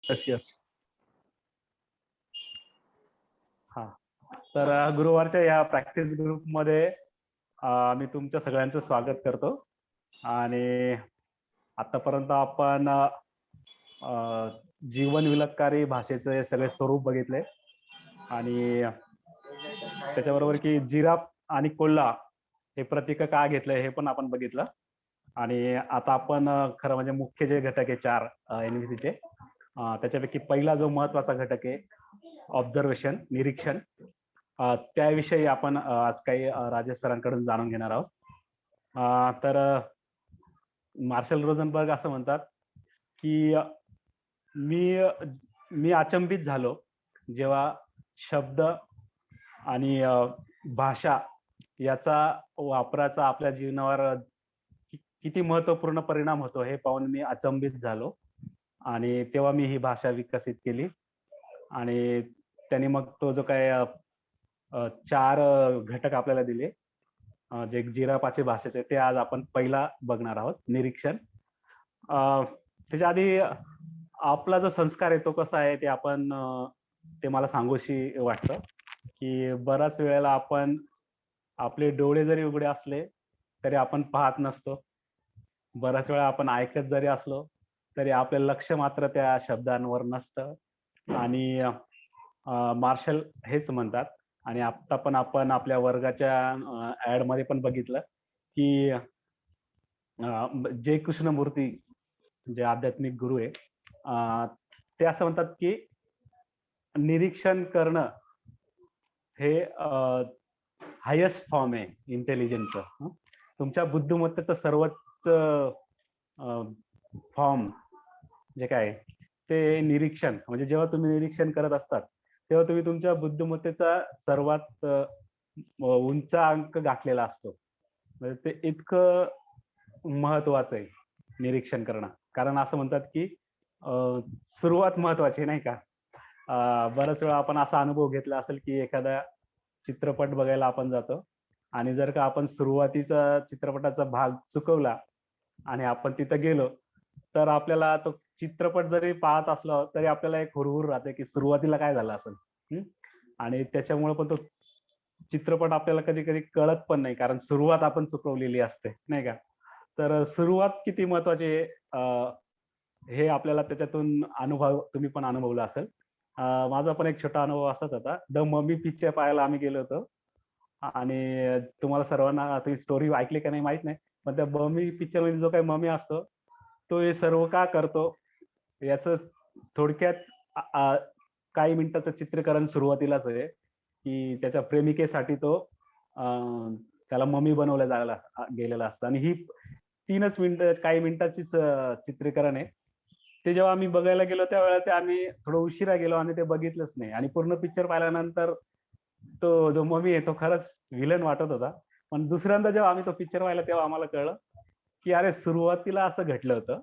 Yes yes. हा, तर गुरुवारच्या या प्रॅक्टिस ग्रुपमध्ये मी तुमच्या सगळ्यांचं स्वागत करतो. आणि आतापर्यंत आपण जीवन विलगकारी भाषेचे सगळे स्वरूप बघितले आणि त्याच्याबरोबर की जिराफ आणि कोल्हा हे प्रतीक का घेतलंय हे पण आपण बघितलं. आणि आता आपण खरं म्हणजे मुख्य जे घटक आहे 4 NVC चे, त्याच्यापैकी पहिला जो महत्वाचा घटक आहे ऑब्झर्वेशन, निरीक्षण, त्याविषयी आपण आज काही राजेश सरांकडून जाणून घेणार आहोत. तर मार्शल रोझनबर्ग असं म्हणतात की मी मी अचंबित झालो जेव्हा शब्द आणि भाषा याचा वापराचा आपल्या जीवनावर किती महत्वपूर्ण परिणाम होतो हे पाहून मी अचंबित झालो. आणि तेव्हा मी ही भाषा विकसित केली. आणि त्यांनी मग तो जो काय 4 घटक आपल्याला दिले, जे जिराफाचे भाषेचे, ते आज आपण पहिला बघणार आहोत, निरीक्षण. त्याच्या आधी आपला जो संस्कार आहे तो कसा आहे ते आपण ते मला सांगूशी वाटतं की बऱ्याच वेळेला आपण आपले डोळे जरी उघडे असले तरी आपण पाहत नसतो. बऱ्याच वेळा आपण ऐकत जरी असलो तरी आपलं लक्ष मात्र त्या शब्दांवर नसतं. आणि मार्शल हेच म्हणतात. आणि आता पण आपण आपल्या वर्गाच्या ऍड मध्ये पण बघितलं की जय कृष्णमूर्ती जे आध्यात्मिक गुरु आहे, ते असं म्हणतात की निरीक्षण करणं हे हायेस्ट फॉर्म आहे इंटेलिजन्सचं. तुमच्या बुद्धिमत्तेचं सर्वोच्च फॉर्म जे काय ते निरीक्षण, म्हणजे जेव्हा तुम्ही निरीक्षण करत असतात तेव्हा तुम्ही तुमच्या बुद्धिमत्तेचा सर्वात उंच अंक गाठलेला असतो. म्हणजे ते इतकं महत्वाचं आहे निरीक्षण करणं. कारण असं म्हणतात की सुरुवात महत्वाची, नाही का? बऱ्याच वेळा आपण असा अनुभव घेतला असेल की एखादा चित्रपट बघायला आपण जातो आणि जर का आपण सुरुवातीचा चित्रपटाचा भाग चुकवला आणि आपण तिथं गेलो तर आपल्याला तो चित्रपट जरी पाहत असलो तरी आपल्याला एक हुरहुर राहते की सुरुवातीला काय झालं असेल. आणि त्याच्यामुळे पण तो चित्रपट आपल्याला कधी कधी कळत पण नाही, कारण सुरुवात आपण चुकवलेली असते, नाही का? तर सुरुवात किती महत्वाची हे आपल्याला त्याच्यातून अनुभव, तुम्ही पण अनुभवला असेल. माझा पण एक छोटा अनुभव असाच होता. द मम्मी पिक्चर पाहायला आम्ही गेलो होतो. आणि तुम्हाला सर्वांना ती स्टोरी ऐकली का नाही माहित नाही, पण त्या मम्मी पिक्चर मध्ये जो काही मम्मी असतो तो हे सर्व का करतो याच थोडक्यात काही मिनिटाचं चित्रीकरण सुरुवातीलाच आहे की त्याच्या प्रेमिकेसाठी तो त्याला मम्मी बनवलं जायला गेलेला असतं. आणि ही 3च मिनिटं, काही मिनिटाचीच चित्रीकरण आहे. ते जेव्हा आम्ही बघायला गेलो त्यावेळेला ते आम्ही थोडं उशिरा गेलो आणि ते बघितलंच नाही. आणि पूर्ण पिक्चर पाहिल्यानंतर तो जो मम्मी आहे तो खरंच विलन वाटत होता. पण दुसऱ्यांदा जेव्हा आम्ही तो पिक्चर पाहिला तेव्हा आम्हाला कळलं की अरे सुरुवातीला असं घडलं होतं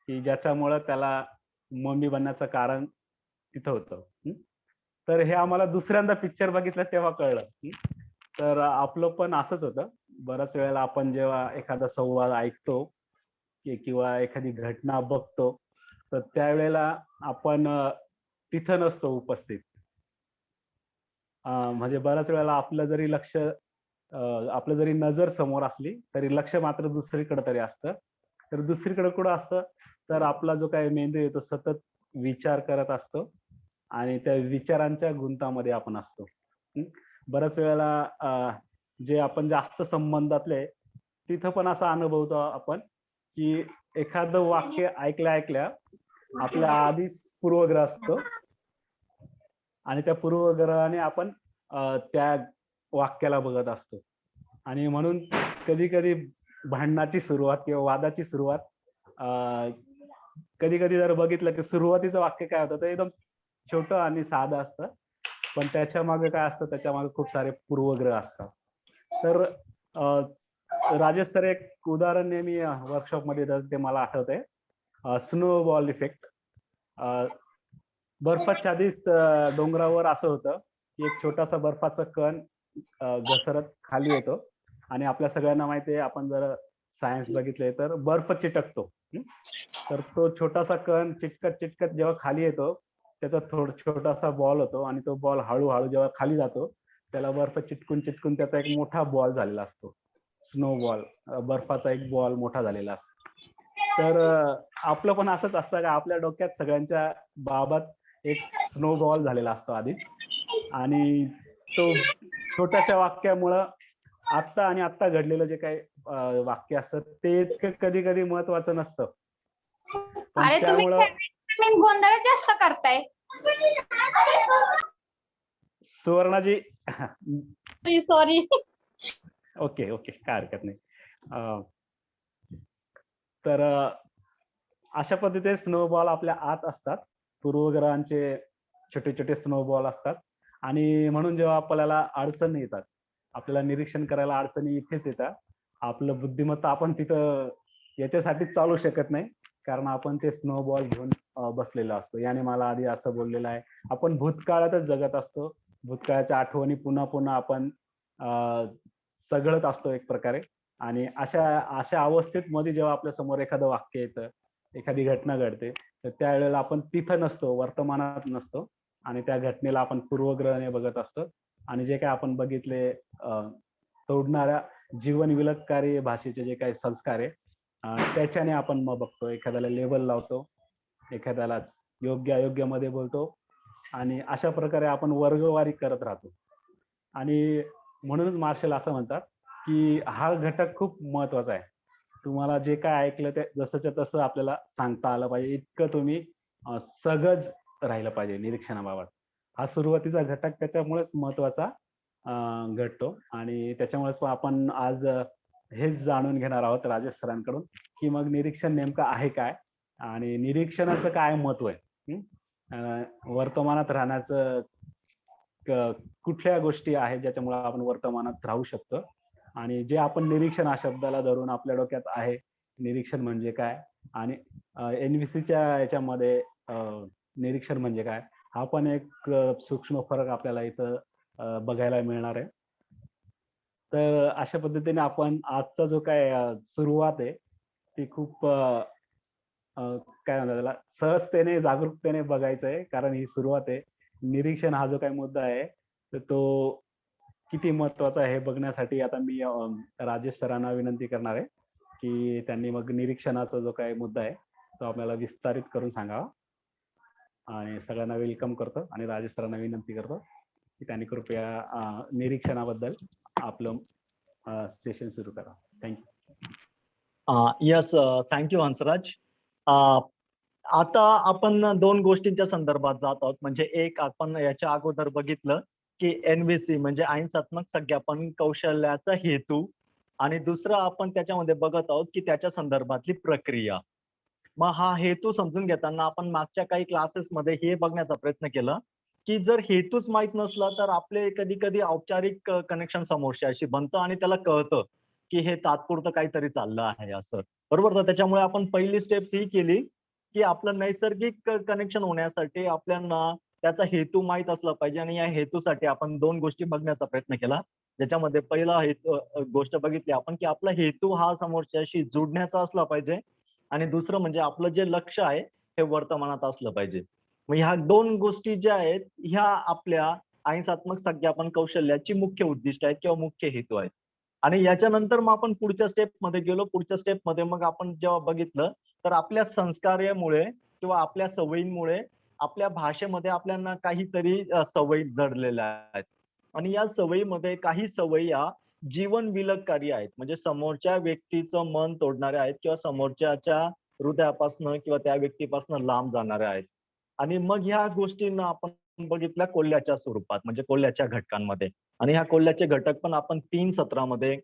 की ज्याच्यामुळं त्याला मम्मी बनण्याचं कारण तिथं होतं. तर हे आम्हाला दुसऱ्यांदा पिक्चर बघितलं तेव्हा कळलं. तर आपलं पण असंच होतं. बऱ्याच वेळेला आपण जेव्हा एखादा संवाद ऐकतो किंवा एखादी घटना बघतो तर त्यावेळेला आपण तिथं नसतो उपस्थित. म्हणजे बऱ्याच वेळेला आपलं जरी लक्ष, आपलं जरी नजर समोर असली तरी लक्ष मात्र दुसरीकडे तरी असतं. तर दुसरीकडे कुठं असतं तर आपला जो काही मेंदू आहे तो सतत विचार करत असतो आणि त्या विचारांच्या गुंतामध्ये आपण असतो. बऱ्याच वेळेला जे आपण जास्त संबंधातले तिथं पण असा अनुभवतो आपण की एखादं वाक्य ऐकल्या ऐकल्या आपल्या आधीच पूर्वग्रह असतो आणि त्या पूर्वग्रहाने आपण त्या वाक्याला बघत असतो. आणि म्हणून कधी कधी भांडणाची सुरुवात किंवा वादाची सुरुवात, कधी कधी जर बघितलं की सुरुवातीचं वाक्य काय होतं तर एकदम छोटं आणि साधं असतं, पण त्याच्या मागे काय असतं, त्याच्या मागे खूप सारे पूर्वग्रह असतात. तर राजेश सर एक उदाहरण नेहमी वर्कशॉपमध्ये देतात ते मला आठवतंय, स्नोबॉल इफेक्ट. बर्फाच्छादित डोंगरावर असं होतं की एक छोटासा बर्फाचा कण घसरत खाली येतो आणि आपल्या सगळ्यांना माहिती आहे, आपण जर सायन्स बघितले तर बर्फ चिटकतो, हं? तर तो छोटासा कण चिटकत चिटकत जेव्हा खाली येतो, त्याचा छोटासा बॉल होतो आणि तो बॉल हळू-हळू जेव्हा खाली जातो, त्याला बर्फ चिटकून चिटकून त्याचा एक मोठा बॉल झालेला असतो. स्नो बॉल, बर्फाचा एक बॉल मोठा झालेला असतो. तर आपलं पण असंच असतं का आपल्या डोक्यात सगळ्यांच्या बाबत एक स्नो बॉल झालेला असतो आधीच आणि तो छोट्याशा वाक्यामुळं आत्ता आणि आत्ता घडलेलं जे काही वाक्य असतं ते इतकं कधी-कधी महत्त्वाचं नसतं. पण अरे तुम्ही त्यामुळं गोंधळ जास्त करताय. सुवर्णाजी सॉरी. Okay, okay. काय हरकत नाही. अ, तर अशा पद्धतीने स्नोबॉल आपल्या आत असतात. पूर्वग्रहांचे छोटे-छोटे स्नोबॉल असतात आणि म्हणून जेव्हा आपल्याला अडचणी येतात, आपल्याला निरीक्षण करायला अडचणी इथेच येतात. आपलं बुद्धिमत्ता आपण तिथं याच्यासाठीच चालू शकत नाही, कारण आपण ते स्नोबॉल घेऊन बसलेलो असतो. याने मला आधी असं बोललेलं आहे. आपण भूतकाळातच जगत असतो. भूतकाळाच्या आठवणी पुन्हा-पुन्हा आपण अ, चघळत असतो एक प्रकारे आणि अशा अशा अवस्थेत मध्ये जेव्हा आपल्या समोर एखादं वाक्य येतं, एखादी घटना घडते, तर त्यावेळेला आपण तिथं नसतो, वर्तमानात नसतो आणि त्या घटनेला आपण पूर्वग्रहाने बघत असतो आणि जे काही आपण बघितले तोडणाऱ्या जीवन भाषेचे जे काही संस्कार आहे त्याच्याने आपण मग बघतो. एखाद्याला लेबल लावतो, एखाद्यालाच योग्य-अयोग्यमध्ये बोलतो आणि अशा प्रकारे आपण वर्गवारी करत राहतो. आणि म्हणूनच मार्शल असं म्हणतात, की हा घटक खूप महत्वाचा आहे. तुम्हाला जे काय ऐकलं ते जसंच्या तसं आपल्याला सांगता आलं पाहिजे. इतकं तुम्ही सहज राहिलं पाहिजे निरीक्षणाबाबत. हा सुरुवातीचा घटक त्याच्यामुळेच महत्वाचा घडतो आणि त्याच्यामुळेच मग आपण आज हेच जाणून घेणार आहोत राजेश सरांकडून, की मग निरीक्षण नेमकं आहे काय? आणि निरीक्षणाचं काय महत्व आहे? वर्तमानात राहण्याचं कुठल्या गोष्टी आहेत ज्याच्यामुळे आपण वर्तमानात राहू शकतो आणि जे आपण निरीक्षण हा शब्दाला धरून आपल्या डोक्यात आहे, निरीक्षण म्हणजे काय? आणि एन-व्ही-सीच्या याच्यामध्ये निरीक्षण म्हणजे काय? हा पण एक सूक्ष्म फरक आपल्याला इथं बघायला मिळणार आहे. तर अशा पद्धतीने आपण आजचा जो काही सुरुवात आहे, ती खूप अ, काय म्हणतात त्याला सहजतेने, जागरूकतेने बघायचं आहे. कारण ही सुरुवात आहे. निरीक्षण हा जो काही मुद्दा आहे, तर तो किती महत्त्वाचा आहे हे बघण्यासाठी आता मी राजेश सरांना विनंती करणार आहे, की त्यांनी मग निरीक्षणाचा जो काही मुद्दा आहे, तो आपल्याला विस्तारित करून सांगावा. आणि सगळ्यांना वेलकम करतो आणि राजेश सरांना विनंती करतो, की त्यांनी कृपया निरीक्षणाबद्दल आपलं सेशन सुरू करा. Thank yes, thank you Hansraj. आता आपण दोन गोष्टींच्या संदर्भात जात आहोत. म्हणजे एक आपण याच्या अगोदर बघितलं, की एन-व्ही-सी म्हणजे अहिंसात्मक संज्ञापन कौशल्याचा हेतू आणि दुसरं आपण त्याच्यामध्ये बघत आहोत, की त्याच्या संदर्भातली प्रक्रिया. मग हा हेतू समजून घेताना आपण मागच्या काही क्लासेसमध्ये हे बघण्याचा प्रयत्न केला, की जर हेतूच माहीत नसला तर आपले कधी-कधी औपचारिक कनेक्शन समोरच्याशी बनतं आणि त्याला कळतं, की हे तात्पुरतं काहीतरी चाललं आहे असं. बरोबर? तर त्याच्यामुळे आपण पहिली स्टेप्स ही केली, की आपलं नैसर्गिक कनेक्शन होण्यासाठी आपल्याला त्याचा हेतू माहीत असला पाहिजे आणि या हेतूसाठी आपण 2 गोष्टी बघण्याचा प्रयत्न केला. ज्याच्यामध्ये पहिला गोष्ट बघितली आपण, की आपला हेतू हा समोरच्याशी जुडण्याचा असला पाहिजे आणि दुसरं म्हणजे आपलं जे लक्ष आहे, हे वर्तमानात असलं पाहिजे. मग ह्या 2 गोष्टी ज्या आहेत, ह्या आपल्या अहिंसात्मक संज्ञापन कौशल्याची मुख्य उद्दिष्ट आहेत किंवा मुख्य हेतू आहेत. आणि याच्यानंतर मग आपण पुढच्या स्टेपमध्ये गेलो. पुढच्या स्टेपमध्ये मग आपण जेव्हा बघितलं, तर आपल्या संस्कारामुळे किंवा आपल्या सवयींमुळे आपल्या भाषेमध्ये आपल्याला काहीतरी सवयी जडलेल्या आहेत. आणि या सवयीमध्ये काही सवयी या जीवन विलगकारी आहेत. म्हणजे समोरच्या व्यक्तीचं मन तोडणाऱ्या आहेत किंवा समोरच्याच्या हृदयापासनं किंवा त्या व्यक्तीपासनं लांब जाणाऱ्या आहेत. आणि मग ह्या गोष्टींना आपण बघितल्या कोल्ह्याच्या स्वरूपात म्हणजे कोल्ह्याच्या घटकांमध्ये. आणि ह्या कोल्ह्याचे घटक पण आपण 3 सत्रामध्ये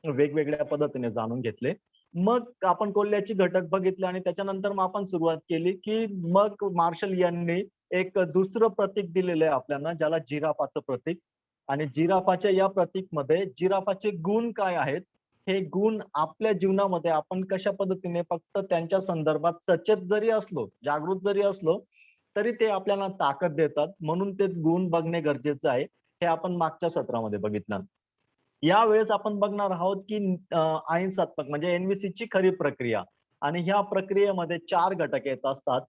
वेगवेगळ्या पद्धतीने जाणून घेतले. मग आपण कोल्ह्याची घटक बघितले आणि त्याच्यानंतर मग आपण सुरुवात केली, की मग मार्शल यांनी एक दुसरं प्रतीक दिलेलं आहे आपल्याला, ज्याला जिराफाचं प्रतीक. आणि जिराफाच्या या प्रतीकमध्ये जिराफाचे गुण काय आहेत, हे गुण आपल्या जीवनामध्ये आपण कशा पद्धतीने फक्त त्यांच्या संदर्भात सचेत जरी असलो, जागृत जरी असलो, तरी ते आपल्याला ताकद देतात. म्हणून ते गुण बघणे गरजेचं आहे. हे आपण मागच्या सत्रामध्ये बघितलं. यावेळेस आपण बघणार आहोत, की अहिंसात्मक म्हणजे एन-व्ही-सीची खरी प्रक्रिया आणि ह्या प्रक्रियेमध्ये 4 घटक येत असतात.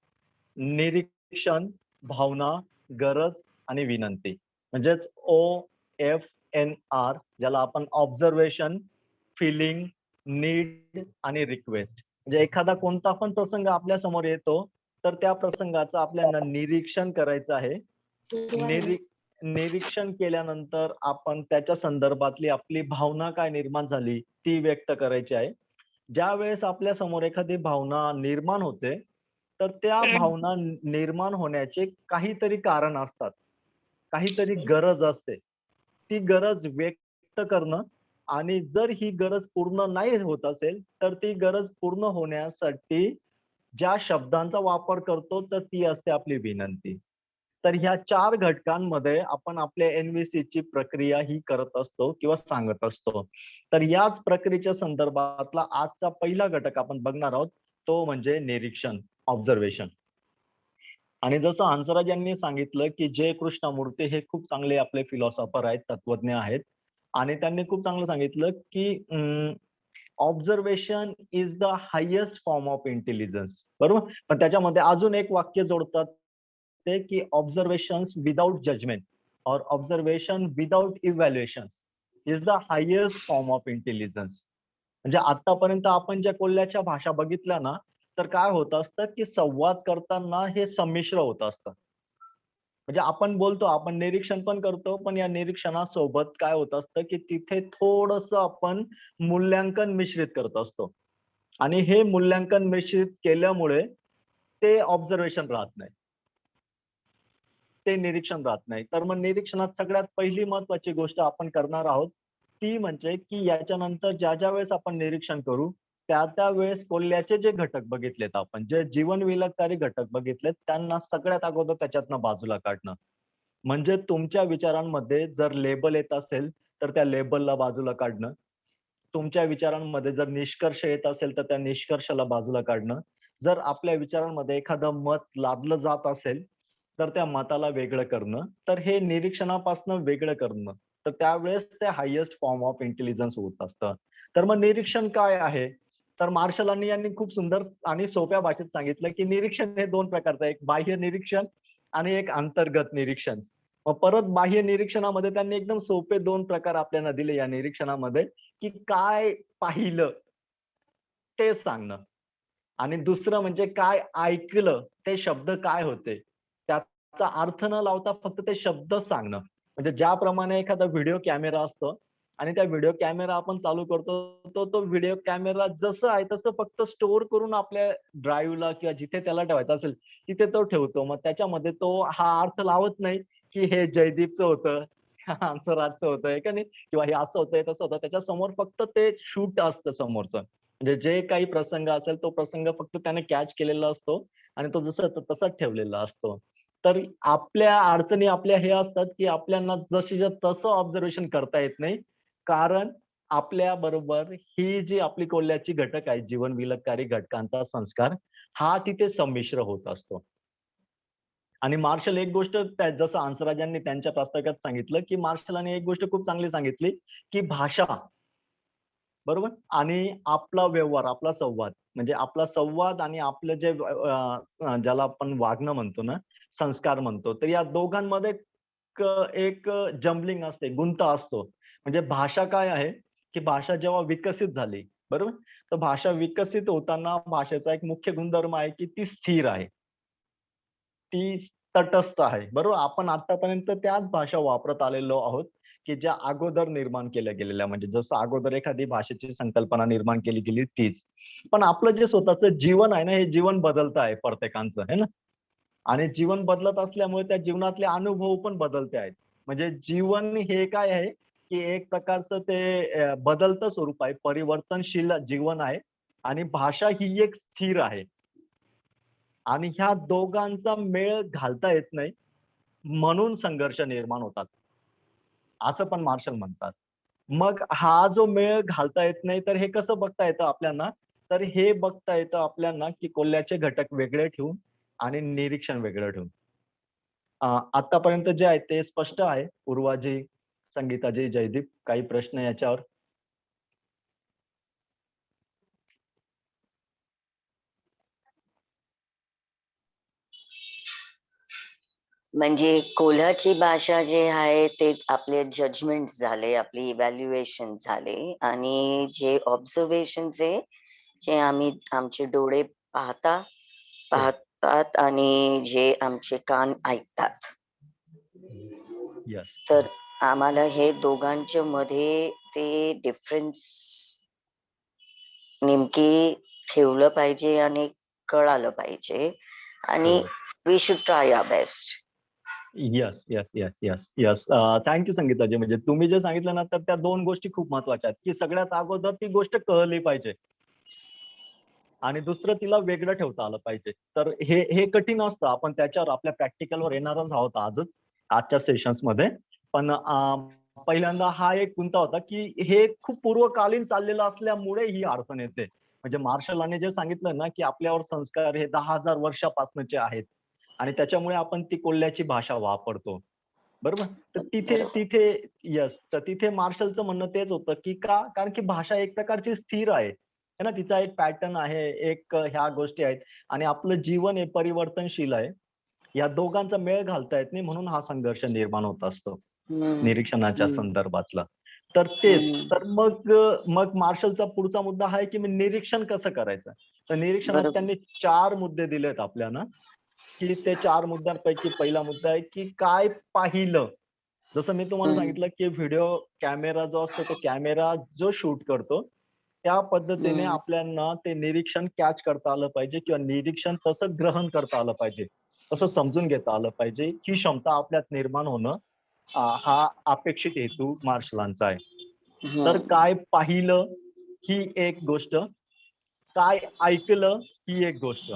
निरीक्षण, भावना, गरज आणि विनंती. म्हणजेच OFNR, ज्याला आपण ऑब्झर्वेशन, फीलिंग, नीड आणि रिक्वेस्ट. म्हणजे एखादा कोणता पण प्रसंग आपल्या समोर येतो, तर त्या प्रसंगाचं आपल्याला निरीक्षण करायचं आहे. निरीक्षण केल्यानंतर आपण त्याच्या संदर्भातली आपली भावना काय निर्माण झाली ती व्यक्त करायची आहे. ज्या वेळेस आपल्या समोर एखादी भावना निर्माण होते, तर त्या भावना निर्माण होण्याचे काहीतरी कारण असतात. काहीतरी गरज असते. ती गरज व्यक्त करणं आणि जर ही गरज पूर्ण नाही होत असेल, तर ती गरज पूर्ण होण्यासाठी ज्या शब्दांचा वापर करतो, तर ती असते आपली विनंती. तर ह्या 4 घटकांमध्ये आपण आपल्या एनव्हीसीची प्रक्रिया ही करत असतो किंवा सांगत असतो. तर याच प्रक्रियेच्या संदर्भातला आजचा पहिला घटक आपण बघणार आहोत, तो म्हणजे निरीक्षण, ऑब्झर्वेशन. आणि जसं हंसराज यांनी सांगितलं, की जय कृष्णमूर्ती हे खूप चांगले आपले फिलॉसॉफर आहेत, तत्वज्ञ आहेत. आणि त्यांनी खूप चांगलं सांगितलं, की observation is the highest form of intelligence. बरोबर? पण त्याच्यामध्ये अजून एक वाक्य जोडतात ते, की ऑब्झर्वेशन्स विदाउट जजमेंट और observation without evaluations is the highest form of intelligence. म्हणजे आतापर्यंत आपण ज्या कोल्ह्याच्या भाषा बघितल्या ना, तर काय होत असतं, की संवाद करताना हे संमिश्र होत असतं. म्हणजे आपण बोलतो, आपण निरीक्षण पण करतो, पण या निरीक्षणासोबत काय होत असतं, की तिथे थोडंसं आपण मूल्यांकन मिश्रित करत असतो. आणि हे मूल्यांकन मिश्रित केल्यामुळे ते ऑब्झर्वेशन राहत नाही. ते निरीक्षण राहत नाही. तर मग निरीक्षणात सगळ्यात पहिली महत्त्वाची गोष्ट आपण करणार आहोत, ती म्हणजे की याच्यानंतर ज्या वेळेस आपण निरीक्षण करू, त्या वेळेस कोल्ह्याचे जे घटक बघितलेत आपण, जे जीवनविलगकारी घटक बघितलेत, त्यांना सगळ्यात अगोदर त्याच्यातनं बाजूला काढणं. म्हणजे तुमच्या विचारांमध्ये जर लेबल येत असेल, तर त्या लेबलला बाजूला काढणं. तुमच्या विचारांमध्ये जर निष्कर्ष येत असेल, तर त्या निष्कर्षाला बाजूला काढणं. जर आपल्या विचारांमध्ये एखादं मत लादलं जात असेल, तर त्या मताला वेगळं करणं. तर हे निरीक्षणापासून वेगळं करणं. तर त्यावेळेस ते हायेस्ट फॉर्म ऑफ इंटेलिजन्स होत असतं. तर मग निरीक्षण काय आहे? तर मार्शल यांनी खूप सुंदर आणि सोप्या भाषेत सांगितलं, की निरीक्षण हे 2 प्रकारचं आहे. एक बाह्य निरीक्षण आणि एक अंतर्गत निरीक्षण. मग परत बाह्य निरीक्षणामध्ये त्यांनी एकदम सोपे 2 प्रकार आपल्याला दिले या निरीक्षणामध्ये, की काय पाहिलं ते सांगणं. आणि दुसरं म्हणजे काय ऐकलं, ते शब्द काय होते? त्याचा अर्थ न लावता फक्त ते शब्द सांगणं. म्हणजे ज्याप्रमाणे एखादा व्हिडिओ कॅमेरा असतो आणि त्या व्हिडिओ कॅमेरा आपण चालू करतो, तो व्हिडिओ कॅमेरा जसं आहे तसं फक्त स्टोअर करून आपल्या ड्राईव्हला किंवा जिथे त्याला ठेवायचा असेल, तिथे तो ठेवतो. मग त्याच्यामध्ये तो हा अर्थ लावत नाही, की हे जयदीपचं होतं, हंसराजचं होतं, आहे का नाही? किंवा हे असं होतंय, तसं होतं. त्याच्यासमोर फक्त ते शूट असतं समोरचं. म्हणजे जे काही प्रसंग असेल तो प्रसंग फक्त त्याने कॅच केलेला असतो आणि तो जसा तसाच ठेवलेला असतो. तर आपल्या अडचणी आपल्या हे असतात, की आपल्याला जशीच्या तसं ऑब्झर्वेशन करता येत नाही. कारण आपल्या बरोबर ही जी आपली कोल्ह्याची घटक आहेत, जीवन विलगकारी घटकांचा संस्कार, हा तिथे संमिश्र होत असतो. आणि मार्शल एक गोष्ट जसं हंसराजांनी त्यांच्या प्रास्ताविकात सांगितलं, की मार्शलांनी एक गोष्ट खूप चांगली सांगितली, की भाषा बरोबर? आणि आपला व्यवहार, आपला संवाद म्हणजे आपला संवाद आणि आपलं जे ज्याला आपण वागणं म्हणतो ना, संस्कार म्हणतो. तर या दोघांमध्ये एक जम्बलिंग असते, गुंता असतो. म्हणजे भाषा काय आहे, की भाषा जेव्हा विकसित झाली, बरोबर? तर भाषा विकसित होताना भाषेचा एक मुख्य गुणधर्म आहे, की ती स्थिर आहे. ती तटस्थ आहे. बरोबर? आपण आतापर्यंत त्याच भाषा वापरत आलेलो आहोत, की ज्या अगोदर निर्माण केल्या गेलेल्या म्हणजे जसं अगोदर एखादी भाषेची संकल्पना निर्माण केली गेली तीच. पण आपलं जे स्वतःचं जीवन आहे ना, हे जीवन बदलतं आहे प्रत्येकाचं, है ना? आणि जीवन बदलत असल्यामुळे त्या जीवनातले अनुभव पण बदलते आहेत. म्हणजे जीवन हे काय आहे, की एक प्रकारचं ते बदलतं स्वरूप आहे, परिवर्तनशील जीवन आहे आणि भाषा ही एक स्थिर आहे. आणि ह्या दोघांचा मेळ घालता येत नाही, म्हणून संघर्ष निर्माण होतात. असं पण मार्शल म्हणतात. मग हा जो मेळ घालता येत नाही, तर हे कसं बघता येतं आपल्याला? तर हे बघता येतं आपल्याला, की कोल्ह्याचे घटक वेगळे ठेवून आणि निरीक्षण वेगळं ठेवून. आतापर्यंत जे आहे ते स्पष्ट आहे. पूर्वाजी, संगीताजी, जयदीप काही प्रश्न याच्यावर? म्हणजे कोल्हाची भाषा जे आहे ते आपले जजमेंट झाले, आपली इव्हॅल्युएशन झाले आणि जे ऑब्झर्वेशन जे आम्ही आमचे डोळे पाहतात आणि जे आमचे कान ऐकतात. येस. तर आम्हाला हे दोघांच्या मध्ये ते डिफरन्स नेमकी ठेवलं पाहिजे आणि कळालं पाहिजे आणि we should try our best. Yes yes yes yes yes thank you Sangeetaji. म्हणजे तुम्ही जे सांगितलं ना, तर त्या दोन गोष्टी खूप महत्वाच्या आहेत, की सगळ्यात अगोदर ती गोष्ट कळली पाहिजे आणि दुसरं तिला वेगळं ठेवता आलं पाहिजे. तर हे कठीण असतं. आपण त्याच्यावर आपल्या प्रॅक्टिकलवर येणारच आहोत आजच्या सेशन्स मध्ये. पण पहिल्यांदा हा एक गुंता होता, की हे खूप पूर्वकालीन चाललेलं असल्यामुळे ही अडचण येते. म्हणजे मार्शलाने जे सांगितलं ना, की आपल्यावर संस्कार हे 10,000 वर्षापासूनचे आहेत आणि त्याच्यामुळे आपण ती कोल्ह्याची भाषा वापरतो. बरोबर? तर तिथे येस. तर तिथे मार्शलचं म्हणणं तेच होतं, की कारण की भाषा एक प्रकारची स्थिर आहे. है ना? तिचा एक पॅटर्न आहे, एक ह्या गोष्टी आहेत आणि आपलं जीवन हे परिवर्तनशील आहे. या दोघांचा मेळ घालता येत नाही, म्हणून हा संघर्ष निर्माण होत असतो निरीक्षणाच्या संदर्भातला. तर तेच. तर मग मार्शलचा पुढचा मुद्दा हा आहे, की निरीक्षण कसं करायचं? तर निरीक्षणात बरोबर. त्यांनी 4 मुद्दे दिलेत आपल्याला, की ते 4 मुद्द्यांपैकी पहिला मुद्दा आहे, की काय पाहिलं? जसं मी तुम्हाला सांगितलं, की व्हिडिओ कॅमेरा जो असतो, तो कॅमेरा जो शूट करतो, त्या पद्धतीने आपल्याला ते निरीक्षण कॅच करता आलं पाहिजे किंवा निरीक्षण तसं ग्रहण करता आलं पाहिजे. तसं समजून घेता आलं पाहिजे. ही क्षमता आपल्यात निर्माण होणं हा अपेक्षित हेतू मार्शलांचा आहे. तर काय पाहिलं ही एक गोष्ट, काय ऐकलं ही एक गोष्ट.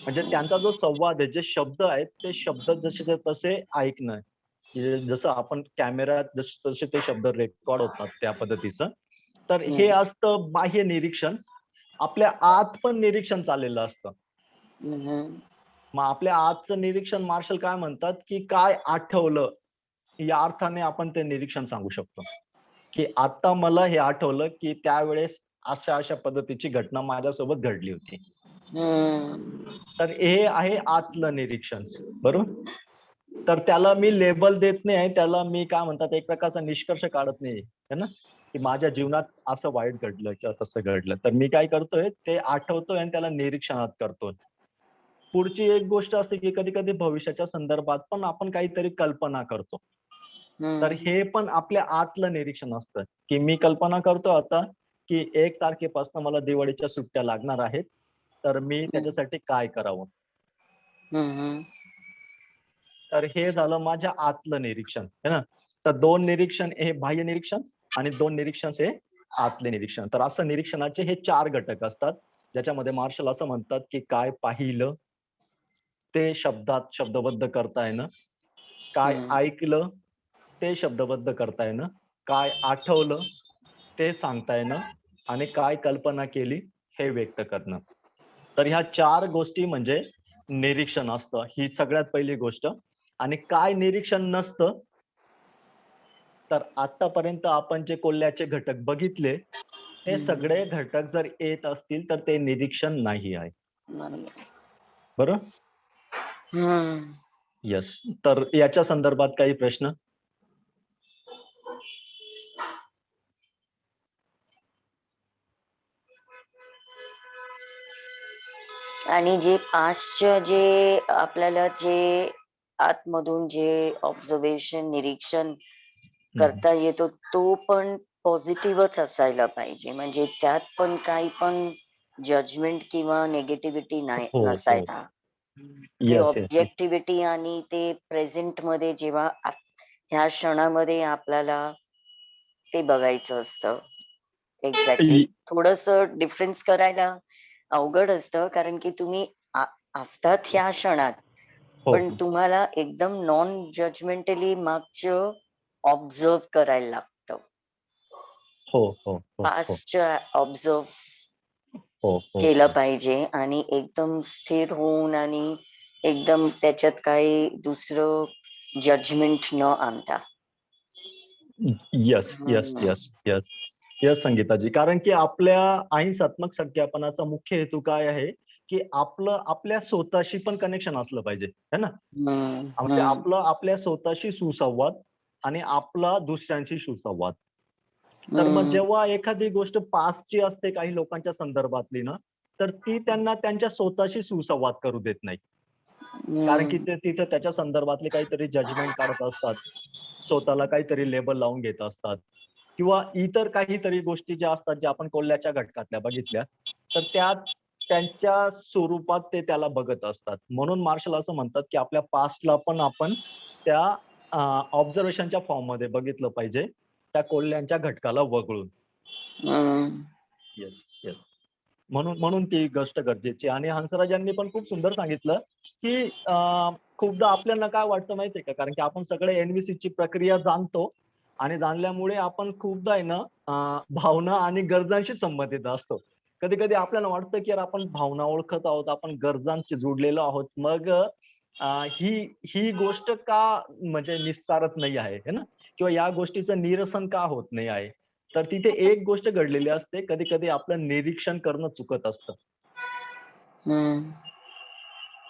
म्हणजे त्यांचा जो संवाद आहे, जे शब्द आहेत, ते शब्द जसेच्या तसे ऐकणं. जसं आपण कॅमेऱ्यात जसे ते शब्द रेकॉर्ड होतात त्या पद्धतीचं. तर हे असतं बाह्य निरीक्षण. आपल्या आत पण निरीक्षण चाललेलं असतं. मग आपल्या आजचं निरीक्षण मार्शल काय म्हणतात, की काय आठवलं या अर्थाने आपण ते निरीक्षण सांगू शकतो, की आता मला हे आठवलं, की त्यावेळेस अशा पद्धतीची घटना माझ्यासोबत घडली होती. तर हे आहे आतलं निरीक्षण. बरोबर? तर त्याला मी लेबल देत नाही. त्याला मी काय म्हणतात, एक प्रकारचा निष्कर्ष काढत नाही. है ना? की माझ्या जीवनात असं वाईट घडलं किंवा तसं घडलं. तर मी काय करतोय, ते आठवतोय आणि त्याला निरीक्षणात करतोय. पुढची एक गोष्ट असते, की कधी-कधी भविष्याच्या संदर्भात पण आपण काहीतरी कल्पना करतो. तर हे पण आपल्या आतलं निरीक्षण असतं, की मी कल्पना करतो आता, की 1 तारखेपासून मला दिवाळीच्या सुट्ट्या लागणार आहेत. तर मी त्याच्यासाठी काय करावं? तर हे झालं माझ्या आतलं निरीक्षण, है ना? तर 2 निरीक्षण हे बाह्य निरीक्षण आणि 2 निरीक्षण हे आतले निरीक्षण. तर असं निरीक्षणाचे हे 4 घटक असतात, ज्याच्यामध्ये मार्शल असं म्हणतात, की काय पाहिलं, ते शब्दात शब्दबद्ध करता येणं. काय ऐकलं, ते शब्दबद्ध करता येणं. काय आठवलं, ते सांगता येणं आणि काय कल्पना केली, हे व्यक्त करणं. तर ह्या 4 गोष्टी म्हणजे निरीक्षण असतं. ही सगळ्यात पहिली गोष्ट. आणि काय निरीक्षण नसतं, तर आतापर्यंत आपण जे कोल्ह्याचे घटक बघितले, हे सगळे घटक जर येत असतील, तर ते निरीक्षण नाही आहे. बरोबर? येस. तर याच्या संदर्भात काही प्रश्न? आणि जे पास्टच्या जे आपल्याला जे आतमधून जे ऑब्झर्वेशन निरीक्षण करता येतो, तो पण पॉझिटिव्हच असायला पाहिजे. म्हणजे त्यात पण काही पण जजमेंट किंवा निगेटिव्हिटी हो. नसायला. ते येस, येस. ऑब्जेक्टिव्हिटी आणि ते प्रेझेंट मध्ये जेव्हा ह्या क्षणामध्ये आपल्याला ते बघायचं असतं. एक्झॅक्टली. थोडस डिफरन्स करायला अवघड असतं, कारण की तुम्ही असतात ह्या क्षणात, पण तुम्हाला एकदम नॉन जजमेंटली मागचं ऑब्झर्व करायला लागतं. हो. पास्टच्या ऑब्झर्व केलं पाहिजे आणि एकदम स्थिर होऊन आणि एकदम त्याच्यात काही दुसरं जजमेंट न आणता. येस संगीताजी. कारण की आपल्या अहिंसात्मक संज्ञापनाचा मुख्य हेतू काय आहे, की आपल्या स्वतःशी पण कनेक्शन असलं पाहिजे, है ना? म्हणजे हम्म, आपल्या स्वतःशी सुसंवाद आणि आपला दुसऱ्यांशी सुसंवाद. तर मग हम्म, जेव्हा एखादी गोष्ट पास्टची असते काही लोकांच्या संदर्भातली ना, तर ती त्यांना त्यांच्या स्वतःशी सुसंवाद करू देत नाही. कारण की हम्म, ते तिथे त्याच्या संदर्भातले काहीतरी जजमेंट काढत असतात. स्वतःला काहीतरी लेबल लावून घेत असतात किंवा इतर काहीतरी गोष्टी ज्या असतात, ज्या आपण कोल्ह्याच्या घटकातल्या बघितल्या, तर त्या त्यांच्या स्वरूपात ते त्याला बघत असतात. म्हणून मार्शल असं म्हणतात, की आपल्या पास्टला पण आपण त्या ऑब्झर्वेशनच्या फॉर्ममध्ये बघितलं पाहिजे, त्या कोल्ह्यांच्या घटकाला वगळून. हम्म, येस, येस. म्हणून म्हणून ती गोष्ट गरजेची आणि हंसराजांनी पण खूप सुंदर सांगितलं, की खूपदा आपल्याला काय वाटतं माहितीये का, कारण की आपण सगळे एनव्हीसीची प्रक्रिया जाणतो आणि जाणल्यामुळे आपण खूपदा आहे ना भावना आणि गरजांशी संबंधित असतो. कधी-कधी आपल्याला वाटतं, की यार आपण भावना ओळखत आहोत, आपण गरजांशी जोडलेलो आहोत. मग ही ही गोष्ट का म्हणजे निस्तारत नाही आहे, है ना? किंवा या गोष्टीचं निरसन का होत नाही आहे? तर तिथे एक गोष्ट घडलेली असते, कधी-कधी आपलं निरीक्षण करणं चुकत असतं हम्म,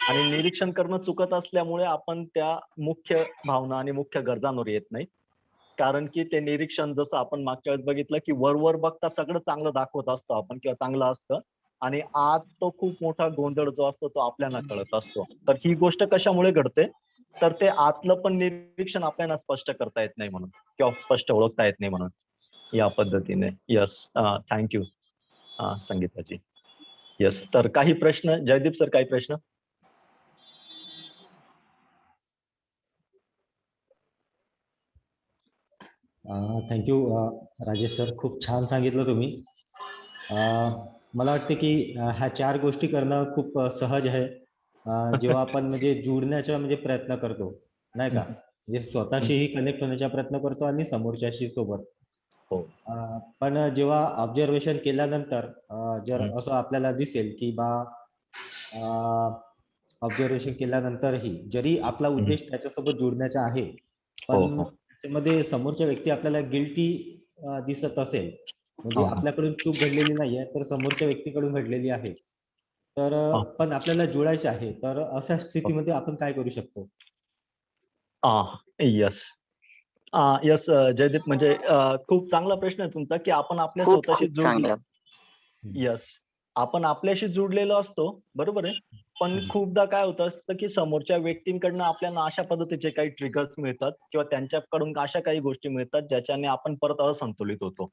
आणि निरीक्षण करणं चुकत असल्यामुळे आपण त्या मुख्य भावना आणि मुख्य गरजांवर येत नाही. कारण की ते निरीक्षण जसं आपण मागच्या वेळेस बघितलं, की वर-वर बघता सगळं चांगलं दाखवत असतो आपण किंवा चांगलं असतं आणि आत तो खूप मोठा गोंधळ जो असतो तो आपल्याला कळत असतो. तर ही गोष्ट कशामुळे घडते? तर ते आतलं पण निरीक्षण आपल्याला स्पष्ट करता येत नाही म्हणून किंवा स्पष्ट ओळखता येत नाही म्हणून. या पद्धतीने. Yes. Thank you Sangeetaji. Yes. तर काही प्रश्न? जयदीप सर काही प्रश्न? थँक्यू राजेश सर, खूप छान सांगितलं तुम्ही. मला वाटते की ह्या 4 गोष्टी करणं खूप सहज आहे. जेव्हा आपण म्हणजे जुडण्याचा म्हणजे प्रयत्न करतो, नाही का? हं, म्हणजे स्वतःशीही कनेक्ट होण्याचा प्रयत्न करतो आणि समोरच्याशी सोबत. हो. पण जेव्हा ऑब्झर्वेशन केल्यानंतर जर हं, असं आपल्याला दिसेल की ऑब्झर्वेशन केल्यानंतरही जरी आपला हं. उद्देश त्याच्यासोबत जोडण्याचा आहे, हो, पण हो. त्याच्यामध्ये समोरच्या व्यक्ती आपल्याला गिल्टी दिसत असेल, म्हणजे हां, हां. आपल्याकडून चूक घडलेली नाहीये, तर समोरच्या व्यक्तीकडून घडलेली आहे. तर हां, पण आपल्याला जुळायचे आहे. तर अशा हो. स्थितीमध्ये आपण काय करू शकतो? येस. येस जयदीप म्हणजे खूप चांगला प्रश्न आहे तुमचा, की आपण आपल्या खूप स्वतःशी खूप चांगलं. हं, येस. आपण आपल्याशी जुडलेलो असतो, बरोबर आहे. पण हं, खूपदा काय होत असतं, की समोरच्या व्यक्तींकडनं आपल्याला अशा पद्धतीचे काही ट्रिगर्स मिळतात किंवा त्यांच्याकडून अशा काही गोष्टी मिळतात, ज्याच्याने आपण परत असंतुलित होतो.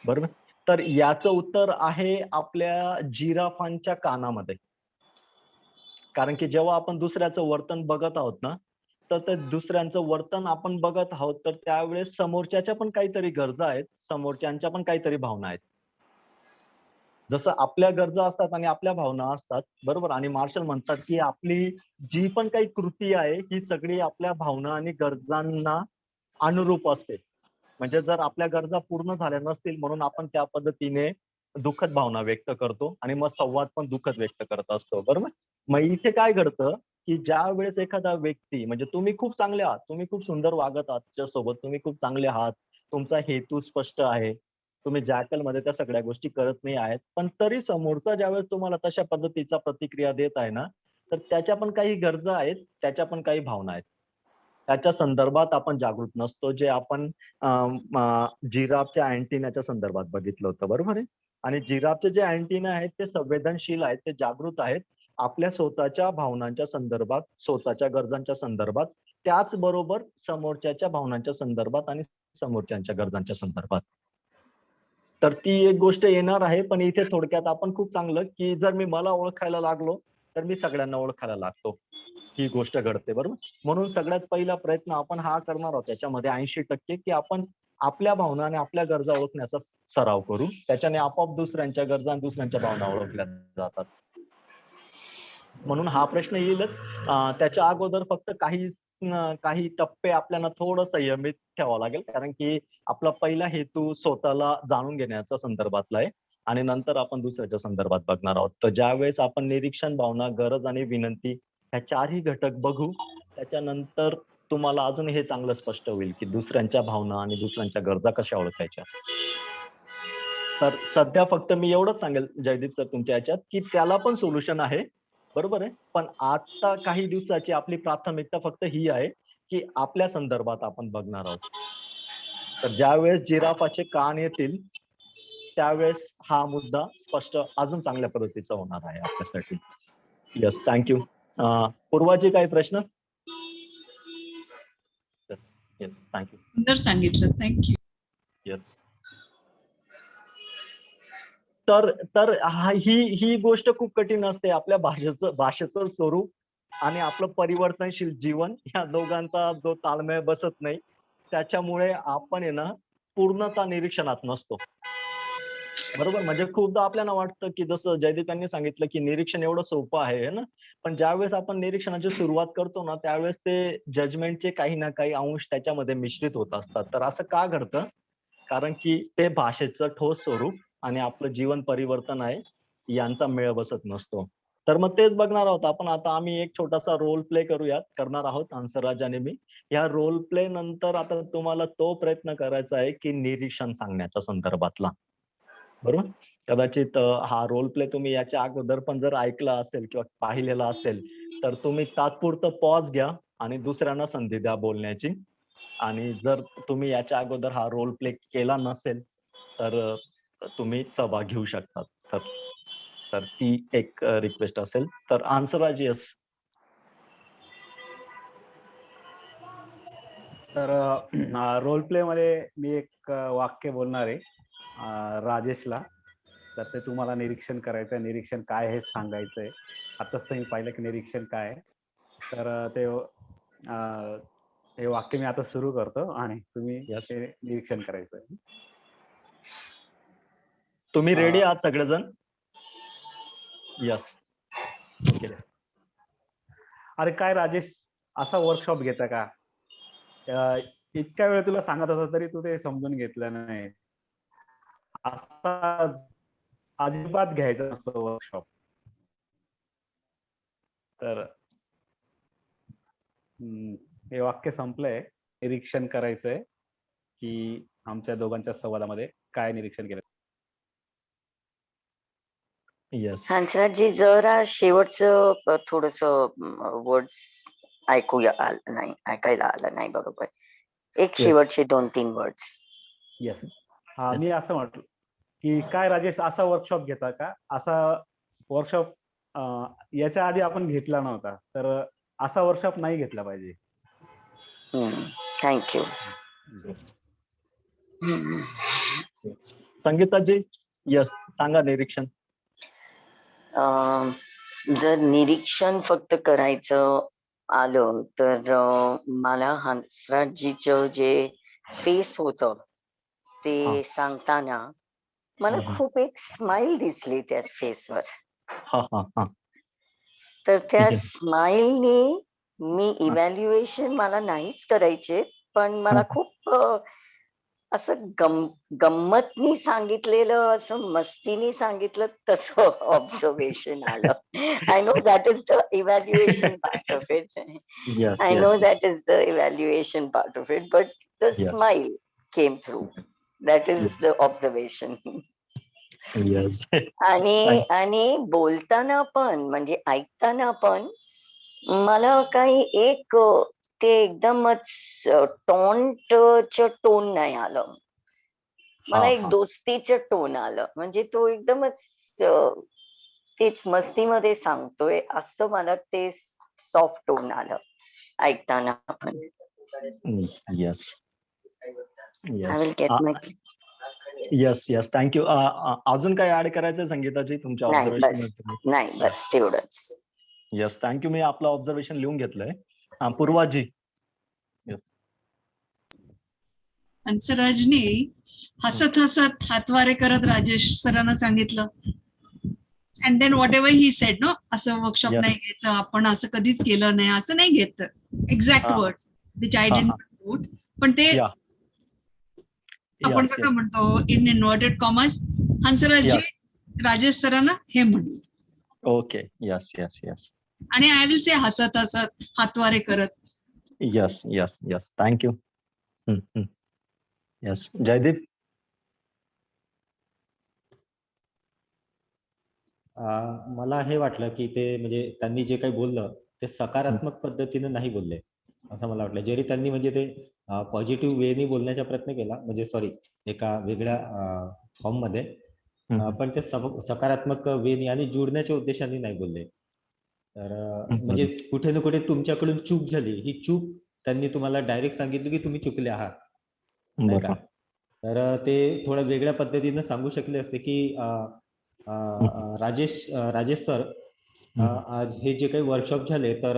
बरोबर? तर याचं उत्तर आहे आपल्या जिराफांच्या कानामध्ये. कारण की जेव्हा आपण दुसऱ्याचं वर्तन बघत आहोत ना, तर ते दुसऱ्यांचं वर्तन आपण बघत आहोत, तर त्यावेळेस समोरच्याच्या पण काहीतरी गरजा आहेत, समोरच्यांच्या पण काहीतरी भावना आहेत. जसं आपल्या गरजा असतात आणि आपल्या भावना असतात, बरोबर? आणि मार्शल म्हणतात, की आपली जी पण काही कृती आहे, ही सगळी आपल्या भावना आणि गरजांना अनुरूप असते. म्हणजे जर आपल्या गरजा पूर्ण झाल्या नसतील म्हणून आपण त्या पद्धतीने दुःखद भावना व्यक्त करतो आणि मग संवाद पण दुःखद व्यक्त करत असतो, बरोबर? मग इथे काय घडतं, की ज्यावेळेस एखादा व्यक्ती म्हणजे तुम्ही खूप चांगले आहात, तुम्ही खूप सुंदर वागत आहात त्याच्यासोबत, तुम्ही खूप चांगले आहात, तुमचा हेतू स्पष्ट आहे. तुम्ही जॅकलमध्ये त्या सगळ्या गोष्टी करत नाही आहेत. पण तरी समोरचा ज्यावेळेस तुम्हाला तशा पद्धतीचा प्रतिक्रिया देत आहे ना, तर त्याच्या पण काही गरजा आहेत, त्याच्या पण काही भावना आहेत. त्याच्या संदर्भात आपण जागृत नसतो, जे आपण जिराफच्या अँटिनाच्या संदर्भात बघितलं होतं, बरोबर आहे? आणि जिराफचे जे अँटिना आहेत, ते संवेदनशील आहेत, ते जागृत आहेत. आपल्या स्वतःच्या भावनांच्या संदर्भात, स्वतःच्या गरजांच्या संदर्भात, त्याचबरोबर समोरच्याच्या भावनांच्या संदर्भात आणि समोरच्यांच्या गरजांच्या संदर्भात. तर ती एक गोष्ट येणार आहे. पण इथे थोडक्यात आपण खूप चांगलं, की जर मी मला ओळखायला लागलो, तर मी सगळ्यांना ओळखायला लागतो. ही गोष्ट घडते बरोबर. म्हणून सगळ्यात पहिला प्रयत्न आपण हा करणार आहोत त्याच्यामध्ये 80% की आपण आपल्या भावना आणि आपल्या गरजा ओळखण्याचा सराव करू. त्याच्याने आपोआप दुसऱ्यांच्या गरजा आणि दुसऱ्यांच्या भावना ओळखल्या जातात. म्हणून हा प्रश्न येईलच. त्याच्या अगोदर फक्त काही टप्पे आपल्याला थोडं संयमित ठेवावं लागेल. कारण की आपला पहिला हेतू स्वतःला जाणून घेण्याच्या संदर्भातला आहे आणि नंतर आपण दुसऱ्याच्या संदर्भात बघणार आहोत. तर ज्यावेळेस आपण निरीक्षण, भावना, गरज आणि विनंती ह्या 4ही घटक बघू, त्याच्यानंतर तुम्हाला अजून हे चांगलं स्पष्ट होईल, की दुसऱ्यांच्या भावना आणि दुसऱ्यांच्या गरजा कशा ओळखायच्या. तर सध्या फक्त मी एवढंच सांगेल जयदीप सर तुमच्या याच्यात की त्याला पण सोल्युशन आहे, बरोबर आहे. पण आता काही दिवसाची आपली प्राथमिकता फक्त ही आहे की आपल्या संदर्भात आपण बघणार आहोत. तर ज्यावेळेस जिराफाचे कान येतील त्यावेळेस हा मुद्दा स्पष्ट अजून चांगल्या पद्धतीचा होणार आहे आपल्यासाठी. Yes, thank you. पूर्वाजी काही प्रश्न? Yes yes, thank you. सुंदर सांगितलं, थँक्यू. येस. तर ही गोष्ट खूप कठीण असते. आपल्या भाषेचं स्वरूप आणि आपलं परिवर्तनशील जीवन या दोघांचा जो ताळमेळ बसत नाही, त्याच्यामुळे आपण आहे ना पूर्णतः निरीक्षणात नसतो. बरोबर, म्हणजे खूपदा आपल्याला वाटतं की जसं जयदीप यांनी सांगितलं की निरीक्षण एवढं सोपं आहे ना, पण ज्यावेळेस आपण निरीक्षणाची सुरुवात करतो ना त्यावेळेस ते जजमेंटचे काही ना काही अंश त्याच्यामध्ये मिश्रित होत असतात. तर असं का घडतं? कारण की ते भाषेचं ठोस स्वरूप आणि आपलं जीवन परिवर्तन आहे यांचा मेळ बसत नसतो. तर मग तेच बघणार आहोत आपण. आता आम्ही एक छोटासा रोल प्ले करणार आहोत हंसराज आणि मी. या रोल प्ले नंतर आता तुम्हाला तो प्रयत्न करायचा आहे की निरीक्षण सांगण्याच्या संदर्भातला, बरोबर. कदाचित हा रोल प्ले तुम्ही याच्या अगोदर पण जर ऐकला असेल किंवा पाहिलेला असेल तर तुम्ही तात्पुरतं पॉज घ्या आणि दुसऱ्यांना संधी द्या बोलण्याची. आणि जर तुम्ही याच्या अगोदर हा रोल प्ले केला नसेल तर तुम्ही सहभाग घेऊ शकतात. तर ती एक रिक्वेस्ट असेल. तर आन्सर येस. तर रोल प्ले मध्ये मी एक वाक्य बोलणार आहे राजेशला. तर ते तुम्हाला निरीक्षण करायचं आहे. निरीक्षण काय हे सांगायचं आहे. आताच तुम्ही पाहिलं की निरीक्षण काय आहे. तर हे वाक्य मी आता सुरू करतो आणि तुम्ही Yes. ते निरीक्षण करायचं आहे. तुम्ही रेडी आहात सगळेजण? यस. ओके. अरे काय राजेश, असा वर्कशॉप घेता का? इतक्या वेळ तुला सांगत होता तरी तू ते समजून घेतलं नाही. असा अजिबात घ्यायचा नसतो वर्कशॉप. तर हे वाक्य संपलंय. निरीक्षण करायचंय की आमच्या दोघांच्या संवादामध्ये काय निरीक्षण केलं. येस. हंसराजजी जरा शेवटचं थोडस वर्ड्स ऐकायला आलं नाही बरोबर. एक शेवटचे 2-3 वर्ड्स. येस. मी असं म्हटलं की काय राजेश असा वर्कशॉप घेता का? असा वर्कशॉप याच्या आधी आपण घेतला नव्हता. तर असा वर्कशॉप नाही घेतला पाहिजे. थँक्यू. संगीताजी यस, सांगा निरीक्षण. जर निरीक्षण फक्त करायचं आलं तर मला हंसराजजीचं जे फेस होतं ते सांगताना मला खूप एक स्माइल दिसली त्या फेसवर. तर त्या स्माइलनी मी इव्हॅल्युएशन मला नाहीच करायचे, पण मला खूप असं गंमतनी सांगितलेलं, असं मस्तीनी सांगितलं तसं ऑब्झर्वेशन आलं. I know that is the evaluation part of it. I know that is the evaluation part of it, but the smile came through. That is the observation. आणि बोलताना पण म्हणजे ऐकताना पण मला काही एक ते एकदमच टॉन्टचं टोन नाही आलं. मला एक दोस्तीचं टोन आलं. म्हणजे तो एकदमच तेच मस्तीमध्ये सांगतोय असं मला ते सॉफ्ट टोन आलं ऐकताना पण. Yes. I will get my. Yes yes, thank you. अजून काय ऍड करायचं संगीताजी तुमच्या ऑब्झर्वेशन? नाही बस तेवढंच. Yes, thank you. मी आपलं ऑब्झर्वेशन लिहून घेतलंय. पूर्वाजी. येस. हंसराजने हसत हसत हातवारे करत राजेश सरांना सांगितलं. And then whatever he said, no असं वर्कशॉप नाही घ्यायचं, आपण असं कधीच केलं नाही, असं नाही घेत. Exact words which I didn't note. पण ते आपण कसं म्हणतो in inverted commas, Hansrajji Rajesh सरांना हे म्हणले. ओके. Yes yes yes. आणि आय विल से हसत हसत हातवारे करत. Yes yes yes, thank you. Yes, Jaydeep. मला हे वाटलं की ते म्हणजे त्यांनी जे काही बोललं ते सकारात्मक पद्धतीने नाही बोलले असं मला वाटलं. जरी त्यांनी म्हणजे ते पॉझिटिव्ह वेनी बोलण्याचा प्रयत्न केला, म्हणजे सॉरी एका वेगळ्या फॉर्ममध्ये, पण ते सकारात्मक वेनी आणि जुळण्याच्या उद्देशाने नाही बोलले. तर म्हणजे कुठे ना कुठे तुमच्याकडून चूक झाली. ही चूक त्यांनी तुम्हाला डायरेक्ट सांगितली की तुम्ही चुकले आहात, नाही का? बरोबर. तर ते थोड्या वेगळ्या पद्धतीनं सांगू शकले असते की राजेश सर, आज हे जे काही वर्कशॉप झाले तर